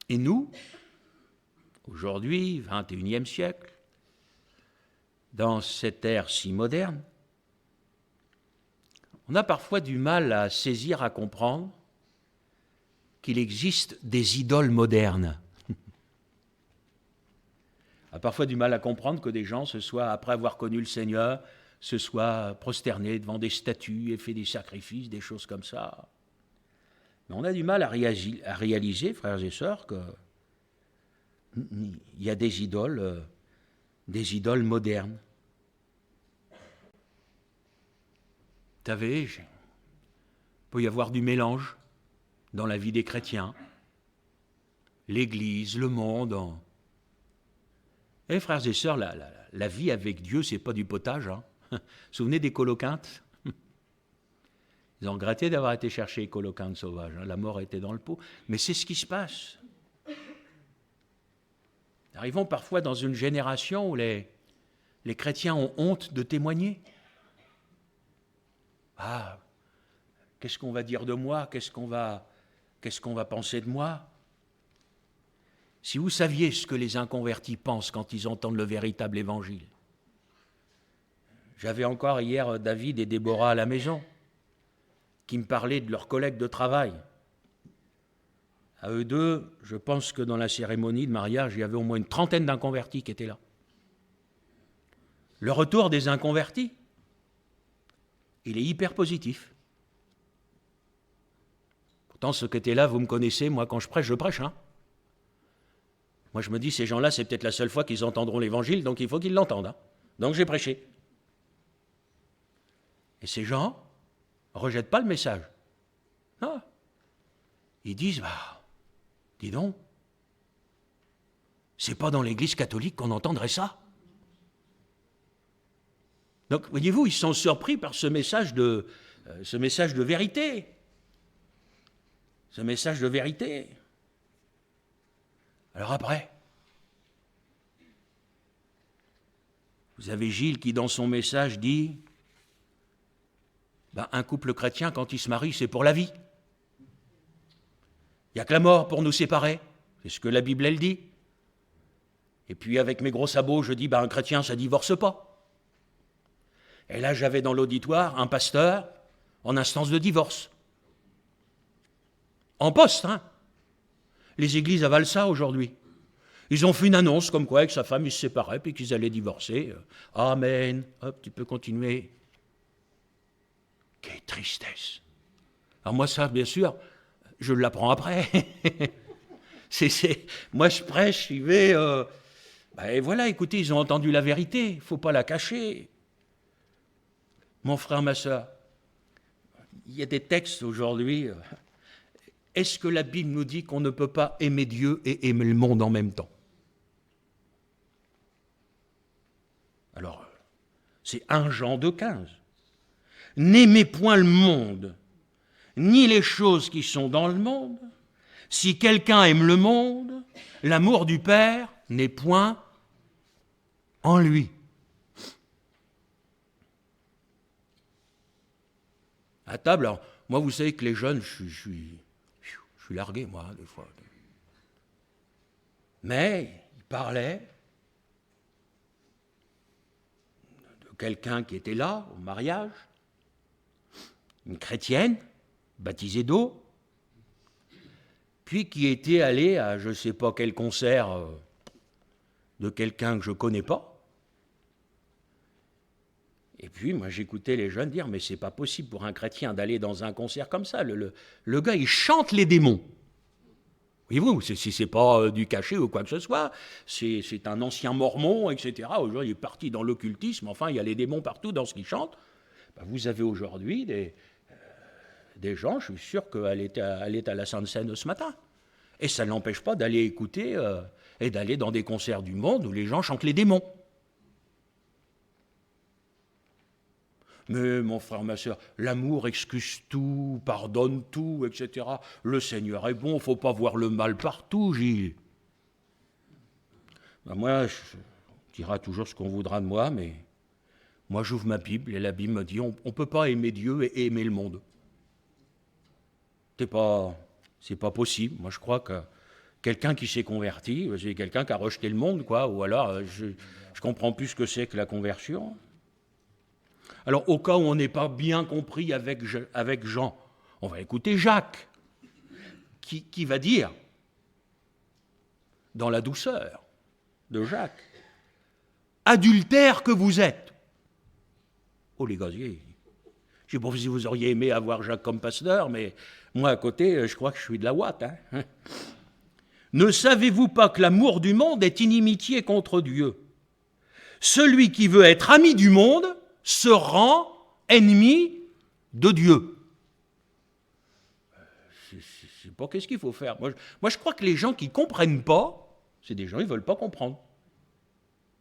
[SPEAKER 1] Et nous, aujourd'hui, 21e siècle, dans cette ère si moderne, on a parfois du mal à saisir, à comprendre qu'il existe des idoles modernes. a parfois du mal à comprendre que des gens se soient, après avoir connu le Seigneur, se soient prosternés devant des statues et fait des sacrifices, des choses comme ça. Mais on a du mal à réaliser, frères et sœurs, qu'il y a des idoles modernes. Vous savez, il peut y avoir du mélange dans la vie des chrétiens. L'Église, le monde. Et frères et sœurs, la vie avec Dieu, c'est pas du potage. Hein. Vous vous souvenez des coloquintes? Ils ont regretté d'avoir été chercher les coloquintes sauvages. Hein. La mort était dans le pot. Mais c'est ce qui se passe. Arrivons parfois dans une génération où les chrétiens ont honte de témoigner. Ah, qu'est-ce qu'on va dire de moi? Qu'est-ce qu'on va penser de moi? Si vous saviez ce que les inconvertis pensent quand ils entendent le véritable évangile. J'avais encore hier David et Déborah à la maison qui me parlaient de leurs collègues de travail. À eux deux, je pense que dans la cérémonie de mariage, il y avait au moins une trentaine d'inconvertis qui étaient là. Le retour des inconvertis, il est hyper positif. Pourtant, ceux qui étaient là, vous me connaissez, moi quand je prêche, hein. Moi je me dis, ces gens-là, c'est peut-être la seule fois qu'ils entendront l'évangile, donc il faut qu'ils l'entendent. Hein. Donc j'ai prêché. Et ces gens ne rejettent pas le message. Non. Ils disent, dis donc, c'est pas dans l'Église catholique qu'on entendrait ça. Donc, voyez-vous, ils sont surpris par ce message de vérité. Ce message de vérité. Alors après, vous avez Gilles qui, dans son message, dit un couple chrétien, quand il se marie, c'est pour la vie. Il n'y a que la mort pour nous séparer. C'est ce que la Bible, elle dit. Et puis, avec mes gros sabots, je dis un chrétien, ça ne divorce pas. Et là, j'avais dans l'auditoire un pasteur en instance de divorce. En poste, hein. Les églises avalent ça aujourd'hui. Ils ont fait une annonce comme quoi avec sa femme, ils se séparaient puis qu'ils allaient divorcer. Amen. Hop, tu peux continuer. Quelle tristesse. Alors moi, ça, bien sûr, je l'apprends après. Moi, je prêche, j'y vais. Et voilà, écoutez, ils ont entendu la vérité. Il ne faut pas la cacher. Mon frère, ma soeur, il y a des textes aujourd'hui. Est-ce que la Bible nous dit qu'on ne peut pas aimer Dieu et aimer le monde en même temps? Alors, c'est 1 Jean 2,15. N'aimez point le monde, ni les choses qui sont dans le monde. Si quelqu'un aime le monde, l'amour du Père n'est point en lui. À table, alors, moi, vous savez que les jeunes, je suis largué, moi, des fois. Mais il parlait de quelqu'un qui était là, au mariage, une chrétienne, baptisée d'eau, puis qui était allée à je ne sais pas quel concert de quelqu'un que je ne connais pas. Et puis, moi, j'écoutais les jeunes dire, mais c'est pas possible pour un chrétien d'aller dans un concert comme ça. Le gars, il chante les démons. Voyez-vous, c'est pas du cachet ou quoi que ce soit. C'est un ancien mormon, etc. Aujourd'hui, il est parti dans l'occultisme. Enfin, il y a les démons partout dans ce qu'il chante. Vous avez aujourd'hui des gens, je suis sûr qu'elle est à la Sainte-Seine ce matin. Et ça ne l'empêche pas d'aller écouter et d'aller dans des concerts du monde où les gens chantent les démons. Mais mon frère, ma soeur, l'amour excuse tout, pardonne tout, etc. Le Seigneur est bon, il ne faut pas voir le mal partout, Gilles. Moi, on dira toujours ce qu'on voudra de moi, mais moi j'ouvre ma Bible et la Bible me dit on ne peut pas aimer Dieu et aimer le monde. C'est pas possible. Moi je crois que quelqu'un qui s'est converti, c'est quelqu'un qui a rejeté le monde, quoi, ou alors je ne comprends plus ce que c'est que la conversion. Alors, au cas où on n'est pas bien compris avec Jean, on va écouter Jacques, qui va dire, dans la douceur de Jacques, adultères que vous êtes. Oh les gaziers, je ne sais pas si vous auriez aimé avoir Jacques comme pasteur, mais moi à côté, je crois que je suis de la ouate. Hein. Ne savez-vous pas que l'amour du monde est inimitié contre Dieu? Celui qui veut être ami du monde se rend ennemi de Dieu. Je ne sais pas qu'est-ce qu'il faut faire. Moi, je crois que les gens qui ne comprennent pas, c'est des gens qui ne veulent pas comprendre.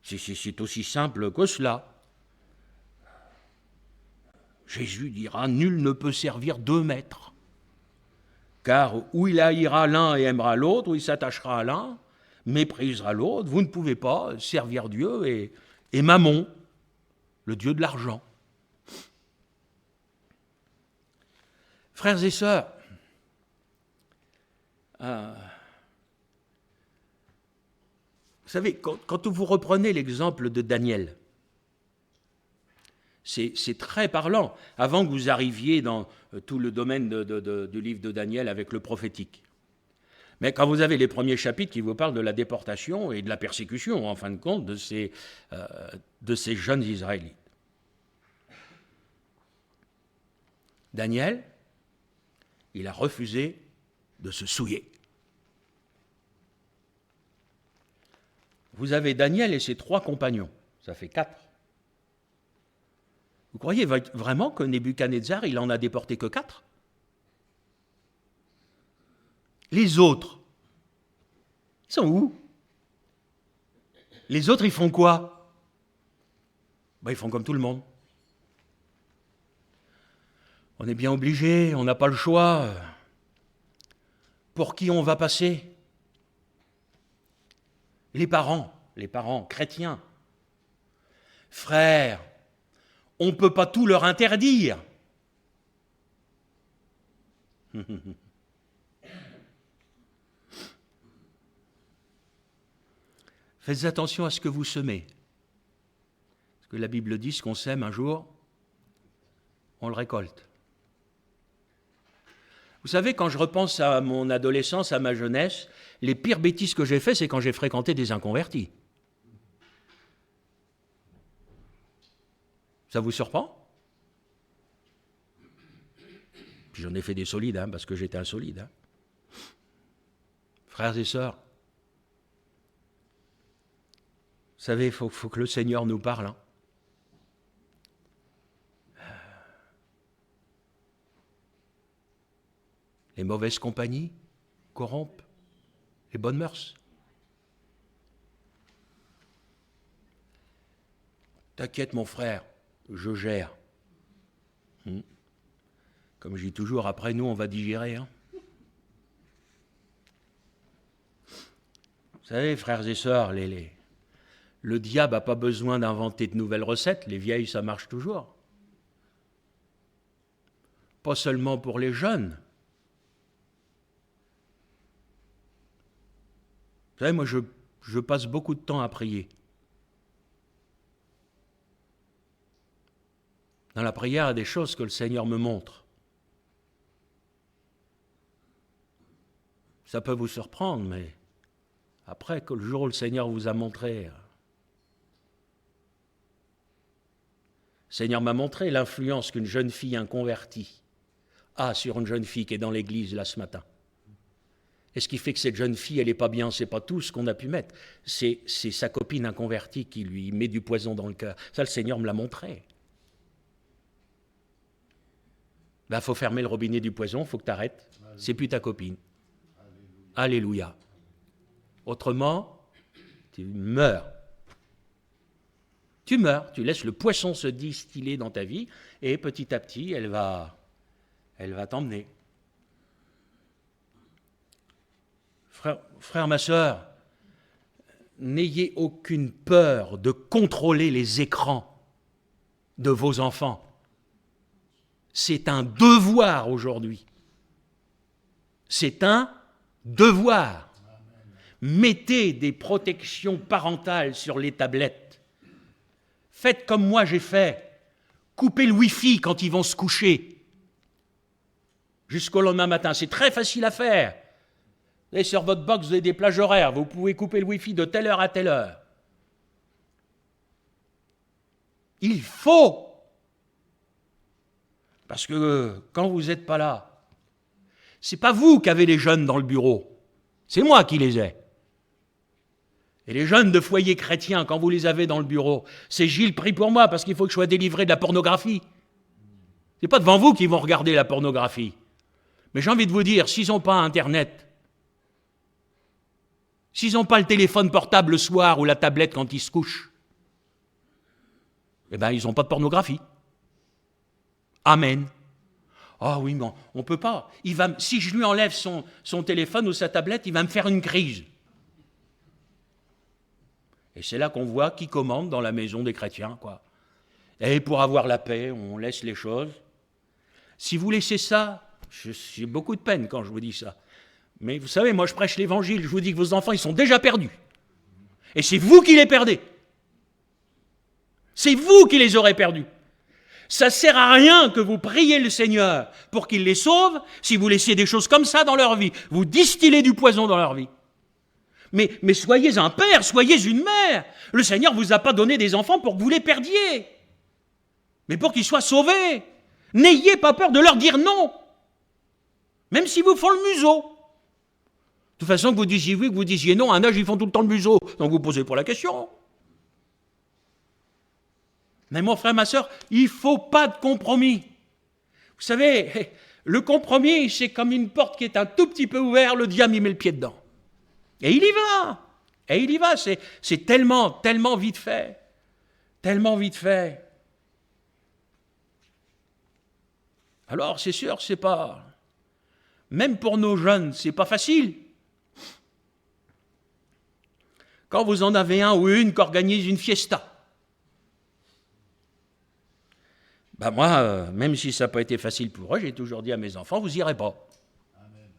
[SPEAKER 1] C'est aussi simple que cela. Jésus dira, nul ne peut servir 2 maîtres. Car ou il haïra l'un et aimera l'autre, ou il s'attachera à l'un, méprisera l'autre. Vous ne pouvez pas servir Dieu et Mammon, le Dieu de l'argent. Frères et sœurs, vous savez, quand vous reprenez l'exemple de Daniel, c'est très parlant, avant que vous arriviez dans tout le domaine du livre de Daniel avec le prophétique. Mais quand vous avez les premiers chapitres qui vous parlent de la déportation et de la persécution, en fin de compte, de ces jeunes Israélites. Daniel, il a refusé de se souiller. Vous avez Daniel et ses 3 compagnons, ça fait 4. Vous croyez vraiment que Nebuchadnezzar, il en a déporté que 4? Les autres, ils sont où? Les autres, ils font quoi? Ils font comme tout le monde. On est bien obligé, on n'a pas le choix. Pour qui on va passer? Les parents chrétiens. Frères, on ne peut pas tout leur interdire. Faites attention à ce que vous semez. Parce que la Bible dit, ce qu'on sème un jour, on le récolte. Vous savez, quand je repense à mon adolescence, à ma jeunesse, les pires bêtises que j'ai faites, c'est quand j'ai fréquenté des inconvertis. Ça vous surprend? Puis j'en ai fait des solides, parce que j'étais insolide. Frères et sœurs, vous savez, il faut que le Seigneur nous parle. Les mauvaises compagnies corrompent les bonnes mœurs. T'inquiète mon frère, je gère. Comme je dis toujours, après nous on va digérer. Vous savez, frères et sœurs, le diable n'a pas besoin d'inventer de nouvelles recettes, les vieilles ça marche toujours. Pas seulement pour les jeunes. Vous savez, moi, je passe beaucoup de temps à prier. Dans la prière, il y a des choses que le Seigneur me montre. Ça peut vous surprendre, mais après, que le jour où le Seigneur vous a montré, le Seigneur m'a montré l'influence qu'une jeune fille inconvertie a sur une jeune fille qui est dans l'église là ce matin. Et ce qui fait que cette jeune fille, elle n'est pas bien, c'est pas tout ce qu'on a pu mettre. C'est sa copine inconvertie qui lui met du poison dans le cœur. Ça, le Seigneur me l'a montré. Il faut fermer le robinet du poison, il faut que tu arrêtes. C'est plus ta copine. Alléluia. Autrement, tu meurs. Tu meurs, tu laisses le poisson se distiller dans ta vie et petit à petit, elle va t'emmener. Frère, ma sœur, n'ayez aucune peur de contrôler les écrans de vos enfants. C'est un devoir aujourd'hui. C'est un devoir. Mettez des protections parentales sur les tablettes. Faites comme moi j'ai fait. Coupez le Wi-Fi quand ils vont se coucher. Jusqu'au lendemain matin. C'est très facile à faire. Vous avez sur votre box, vous avez des plages horaires. Vous pouvez couper le Wi-Fi de telle heure à telle heure. Il faut. Parce que quand vous n'êtes pas là, c'est pas vous qui avez les jeunes dans le bureau, c'est moi qui les ai. Et les jeunes de foyers chrétiens, quand vous les avez dans le bureau, c'est Gilles prie pour moi parce qu'il faut que je sois délivré de la pornographie. C'est pas devant vous qu'ils vont regarder la pornographie. Mais j'ai envie de vous dire, s'ils n'ont pas Internet, s'ils n'ont pas le téléphone portable le soir ou la tablette quand ils se couchent, eh bien, ils n'ont pas de pornographie. Amen. Ah oui, mais on ne peut pas. Si je lui enlève son téléphone ou sa tablette, il va me faire une crise. Et c'est là qu'on voit qui commande dans la maison des chrétiens, quoi. Et pour avoir la paix, on laisse les choses. Si vous laissez ça, j'ai beaucoup de peine quand je vous dis ça. Mais vous savez, moi je prêche l'évangile, je vous dis que vos enfants, ils sont déjà perdus. Et c'est vous qui les perdez. C'est vous qui les aurez perdus. Ça ne sert à rien que vous priez le Seigneur pour qu'il les sauve si vous laissez des choses comme ça dans leur vie. Vous distillez du poison dans leur vie. Mais soyez un père, soyez une mère. Le Seigneur ne vous a pas donné des enfants pour que vous les perdiez, mais pour qu'ils soient sauvés. N'ayez pas peur de leur dire non, même s'ils vous font le museau. De toute façon, que vous disiez oui, que vous disiez non, à un âge, ils font tout le temps le museau. Donc vous posez pas la question. Mais mon frère, ma soeur, il ne faut pas de compromis. Vous savez, le compromis, c'est comme une porte qui est un tout petit peu ouverte, le diable y met le pied dedans. Et il y va. Et il y va. C'est tellement vite fait. Tellement vite fait. Alors, c'est sûr, c'est pas... Même pour nos jeunes, c'est pas facile. Quand vous en avez un ou une qui organise une fiesta, ben moi, même si ça n'a pas été facile pour eux, j'ai toujours dit à mes enfants, vous n'irez pas. Amen.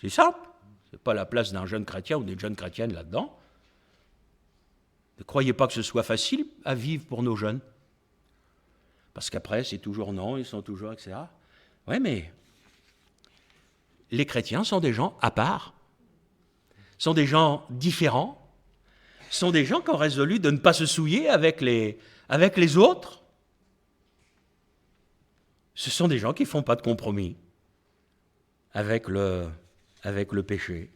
[SPEAKER 1] C'est simple. Ce n'est pas la place d'un jeune chrétien ou d'une jeune chrétienne là-dedans. Ne croyez pas que ce soit facile à vivre pour nos jeunes. Parce qu'après, c'est toujours non, ils sont toujours, etc. Oui, mais les chrétiens sont des gens à part, sont des gens différents, sont des gens qui ont résolu de ne pas se souiller avec les autres. Ce sont des gens qui ne font pas de compromis avec le péché.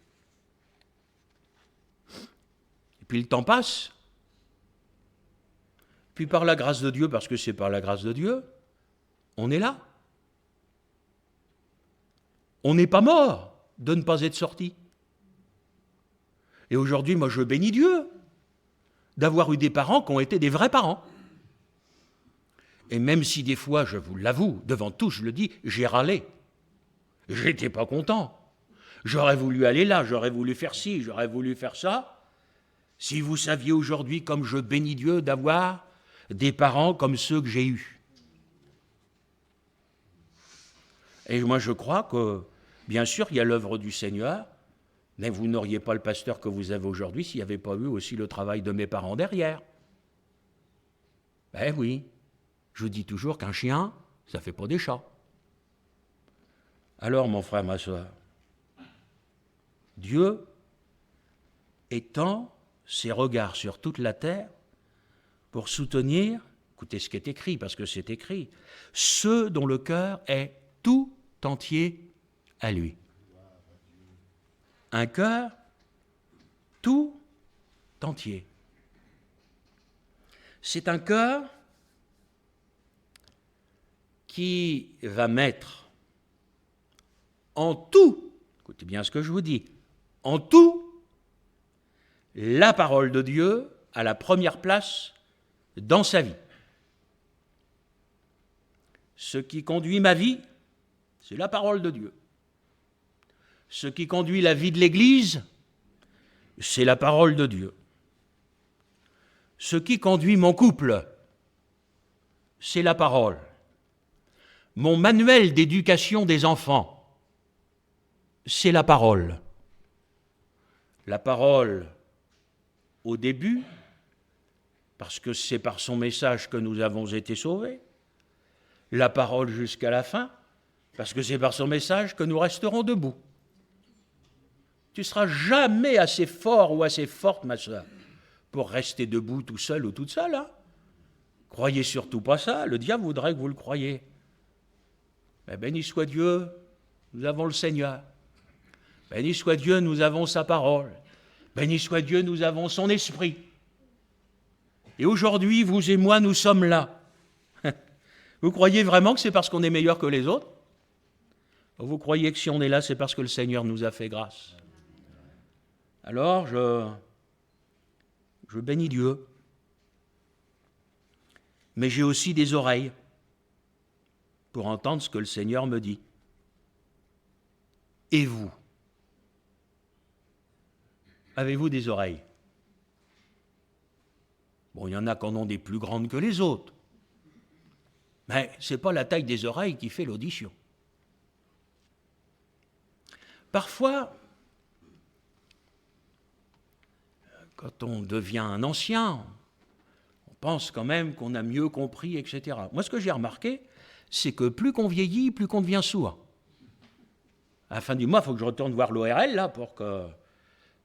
[SPEAKER 1] Et puis le temps passe. Puis par la grâce de Dieu, parce que c'est par la grâce de Dieu, on est là. On n'est pas mort de ne pas être sorti. Et aujourd'hui, moi je bénis Dieu d'avoir eu des parents qui ont été des vrais parents. Et même si des fois, je vous l'avoue, devant tous, je le dis, j'ai râlé. J'étais pas content. J'aurais voulu aller là, j'aurais voulu faire ci, j'aurais voulu faire ça. Si vous saviez aujourd'hui comme je bénis Dieu d'avoir des parents comme ceux que j'ai eus. Et moi je crois que, bien sûr, il y a l'œuvre du Seigneur, mais vous n'auriez pas le pasteur que vous avez aujourd'hui s'il n'y avait pas eu aussi le travail de mes parents derrière. Ben oui. Je vous dis toujours qu'un chien, ça ne fait pas des chats. Alors, mon frère, ma soeur, Dieu étend ses regards sur toute la terre pour soutenir, écoutez ce qui est écrit, parce que c'est écrit, ceux dont le cœur est tout entier à lui. Un cœur tout entier. C'est un cœur qui va mettre en tout, écoutez bien ce que je vous dis, en tout, la parole de Dieu à la première place dans sa vie. Ce qui conduit ma vie, c'est la parole de Dieu. Ce qui conduit la vie de l'Église, c'est la parole de Dieu. Ce qui conduit mon couple, c'est la parole. Mon manuel d'éducation des enfants, c'est la parole. La parole au début, parce que c'est par son message que nous avons été sauvés. La parole jusqu'à la fin, parce que c'est par son message que nous resterons debout. Tu ne seras jamais assez fort ou assez forte, ma soeur, pour rester debout tout seul ou toute seule. Hein. Croyez surtout pas ça, le diable voudrait que vous le croyiez. Mais béni soit Dieu, nous avons le Seigneur. Béni soit Dieu, nous avons sa parole. Béni soit Dieu, nous avons son esprit. Et aujourd'hui, vous et moi, nous sommes là. Vous croyez vraiment que c'est parce qu'on est meilleur que les autres? Vous croyez que si on est là, c'est parce que le Seigneur nous a fait grâce? Alors, je bénis Dieu. Mais j'ai aussi des oreilles pour entendre ce que le Seigneur me dit. Et vous? Avez-vous des oreilles? Bon, il y en a qui en ont des plus grandes que les autres. Mais ce n'est pas la taille des oreilles qui fait l'audition. Parfois, quand on devient un ancien, on pense quand même qu'on a mieux compris, etc. Moi, ce que j'ai remarqué, c'est que plus qu'on vieillit, plus qu'on devient sourd. À la fin du mois, il faut que je retourne voir l'ORL, là,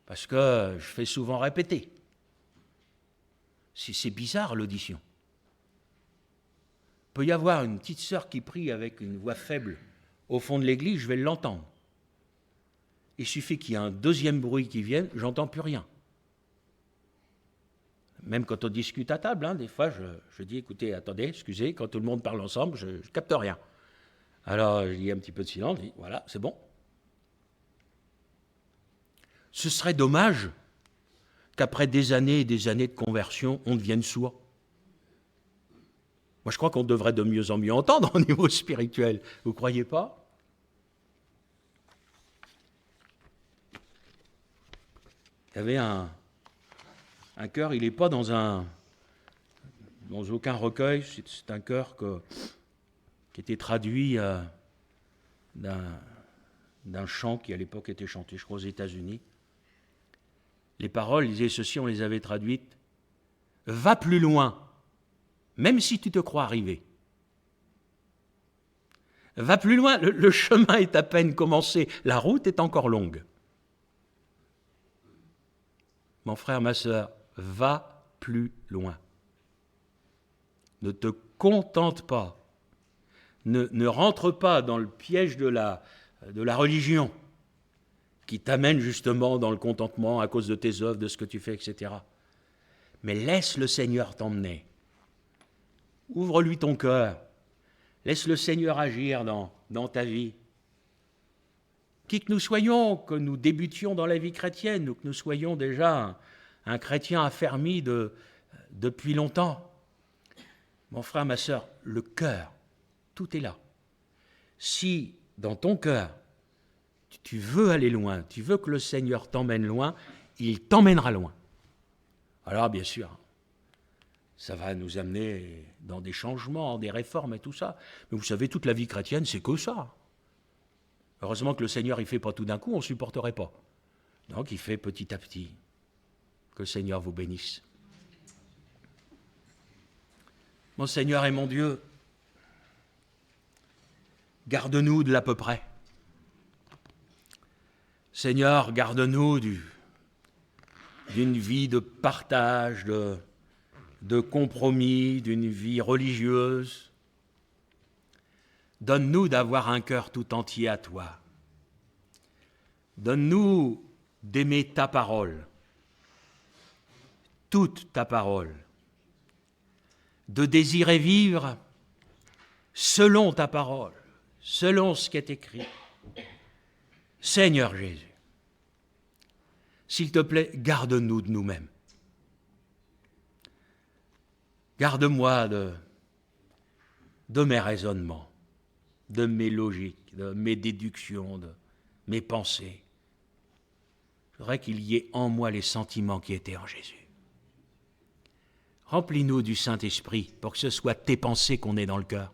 [SPEAKER 1] parce que je fais souvent répéter. C'est bizarre, l'audition. Il peut y avoir une petite sœur qui prie avec une voix faible au fond de l'église, je vais l'entendre. Il suffit qu'il y ait un deuxième bruit qui vienne, j'entends plus rien. Même quand on discute à table, des fois, je dis, écoutez, attendez, excusez, quand tout le monde parle ensemble, je ne capte rien. Alors, je dis un petit peu de silence, je dis, voilà, c'est bon. Ce serait dommage qu'après des années et des années de conversion, on devienne sourd. Moi, je crois qu'on devrait de mieux en mieux entendre au niveau spirituel. Vous ne croyez pas? Il y avait un chœur, il n'est pas dans aucun recueil, c'est un chœur qui était traduit d'un chant qui à l'époque était chanté, je crois, aux États-Unis. Les paroles disaient ceci, on les avait traduites. Va plus loin, même si tu te crois arrivé. Va plus loin, le chemin est à peine commencé, la route est encore longue. Mon frère, ma sœur, va plus loin. Ne te contente pas. Ne rentre pas dans le piège de la religion qui t'amène justement dans le contentement à cause de tes œuvres, de ce que tu fais, etc. Mais laisse le Seigneur t'emmener. Ouvre-lui ton cœur. Laisse le Seigneur agir dans ta vie. Qui que nous soyons, que nous débutions dans la vie chrétienne, ou que nous soyons déjà un chrétien affermi depuis longtemps, mon frère, ma sœur, le cœur, tout est là. Si dans ton cœur, tu veux aller loin, tu veux que le Seigneur t'emmène loin, il t'emmènera loin. Alors bien sûr, ça va nous amener dans des changements, des réformes et tout ça. Mais vous savez, toute la vie chrétienne, c'est que ça. Heureusement que le Seigneur, il ne fait pas tout d'un coup, on ne supporterait pas. Donc il fait petit à petit. Que le Seigneur vous bénisse. Mon Seigneur et mon Dieu, garde-nous de l'à peu près. Seigneur, garde-nous d'une vie de partage, de compromis, d'une vie religieuse. Donne-nous d'avoir un cœur tout entier à toi. Donne-nous d'aimer ta parole, toute ta parole, de désirer vivre selon ta parole, selon ce qui est écrit. Seigneur Jésus, s'il te plaît, garde-nous de nous-mêmes. Garde-moi de mes raisonnements, de mes logiques, de mes déductions, de mes pensées. Je voudrais qu'il y ait en moi les sentiments qui étaient en Jésus. Remplis-nous du Saint-Esprit pour que ce soit tes pensées qu'on ait dans le cœur.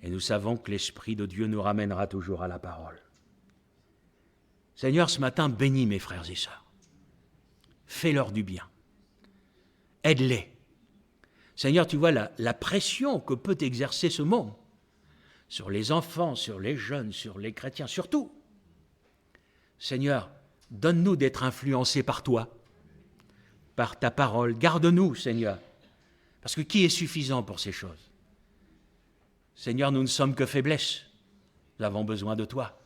[SPEAKER 1] Et nous savons que l'Esprit de Dieu nous ramènera toujours à la parole. Seigneur, ce matin, bénis mes frères et sœurs. Fais-leur du bien. Aide-les. Seigneur, tu vois la pression que peut exercer ce monde sur les enfants, sur les jeunes, sur les chrétiens, surtout. Seigneur, donne-nous d'être influencés par toi, par ta parole. Garde-nous, Seigneur, Parce que qui est suffisant pour ces choses? Seigneur, nous ne sommes que faiblesse. Nous avons besoin de toi.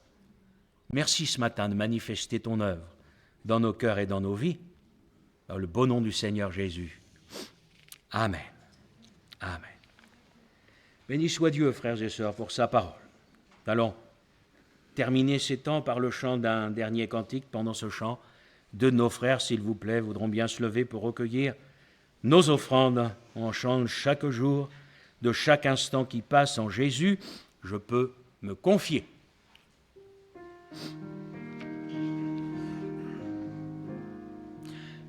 [SPEAKER 1] Merci ce matin de manifester ton œuvre dans nos cœurs et dans nos vies. Dans le beau nom du Seigneur Jésus. Amen. Amen. Béni soit Dieu, frères et sœurs, pour sa parole. Nous allons terminer ces temps par le chant d'un dernier cantique. Pendant ce chant, deux de nos frères, s'il vous plaît, voudront bien se lever pour recueillir nos offrandes. On chante chaque jour, de chaque instant qui passe en Jésus, je peux me confier.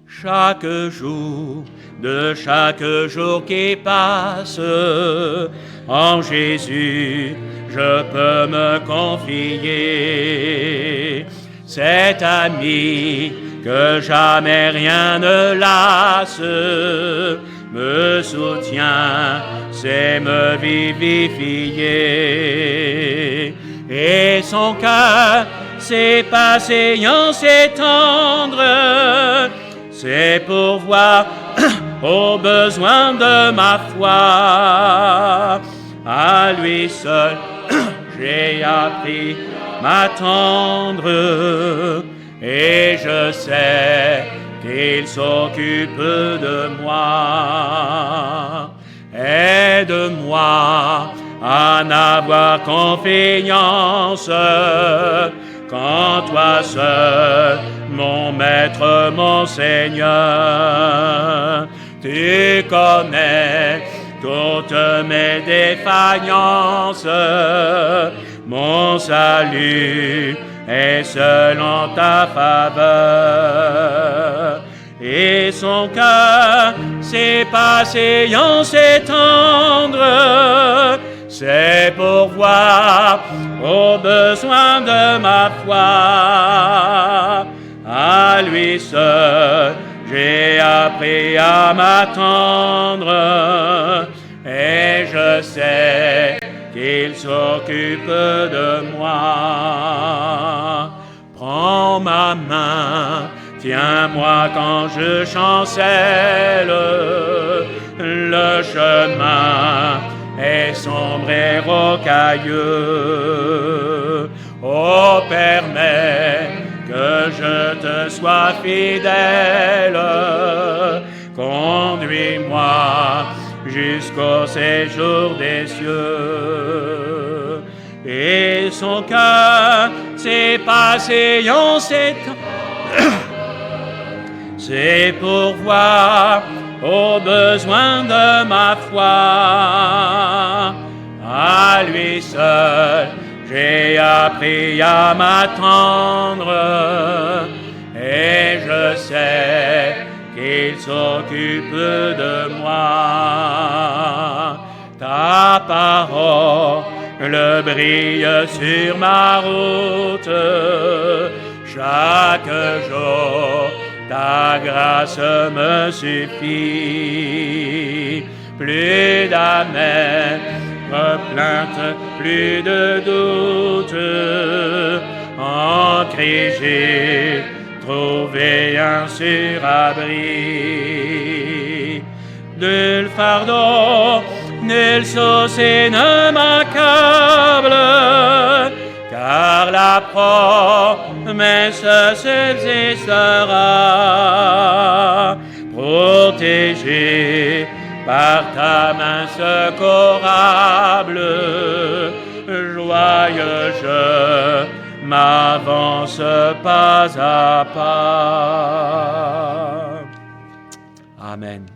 [SPEAKER 1] Chaque jour, de chaque jour qui passe, en Jésus, je peux me confier. Cet ami que jamais rien ne lasse, me soutient, c'est me vivifier. Et son cœur, c'est patient, c'est tendre, c'est pourvoir aux besoins de ma foi. À lui seul, j'ai appris m'attendre, et je sais qu'il s'occupe de moi. Aide-moi à n'avoir confiance qu'en toi seul, mon maître, mon Seigneur. Tu connais toutes mes défaillances, mon salut est seul en ta faveur. Et son cœur, c'est patient, c'est tendre, c'est pourvoir aux besoins de ma foi. À lui seul, j'ai appris à m'attendre, et je sais qu'il s'occupe de moi. Prends ma main, tiens-moi quand je chancelle, le chemin est sombre et rocailleux. Oh, permets que je te sois fidèle, conduis-moi jusqu'au séjour des cieux. Et son cœur, c'est patient, c'est pourvoir aux besoins de ma foi. À lui seul, j'ai appris à m'attendre, et je sais qu'il s'occupe de moi. Ta parole brille sur ma route, chaque jour ta grâce me suffit. Plus d'amères plaintes, plus de doute, en Christ j'ai trouvé un surabri. Nul fardeau, nul saucé ne m'accable, car la promesse subsistera, protégé par ta main secourable. Joyeux je m'avance pas à pas. Amen.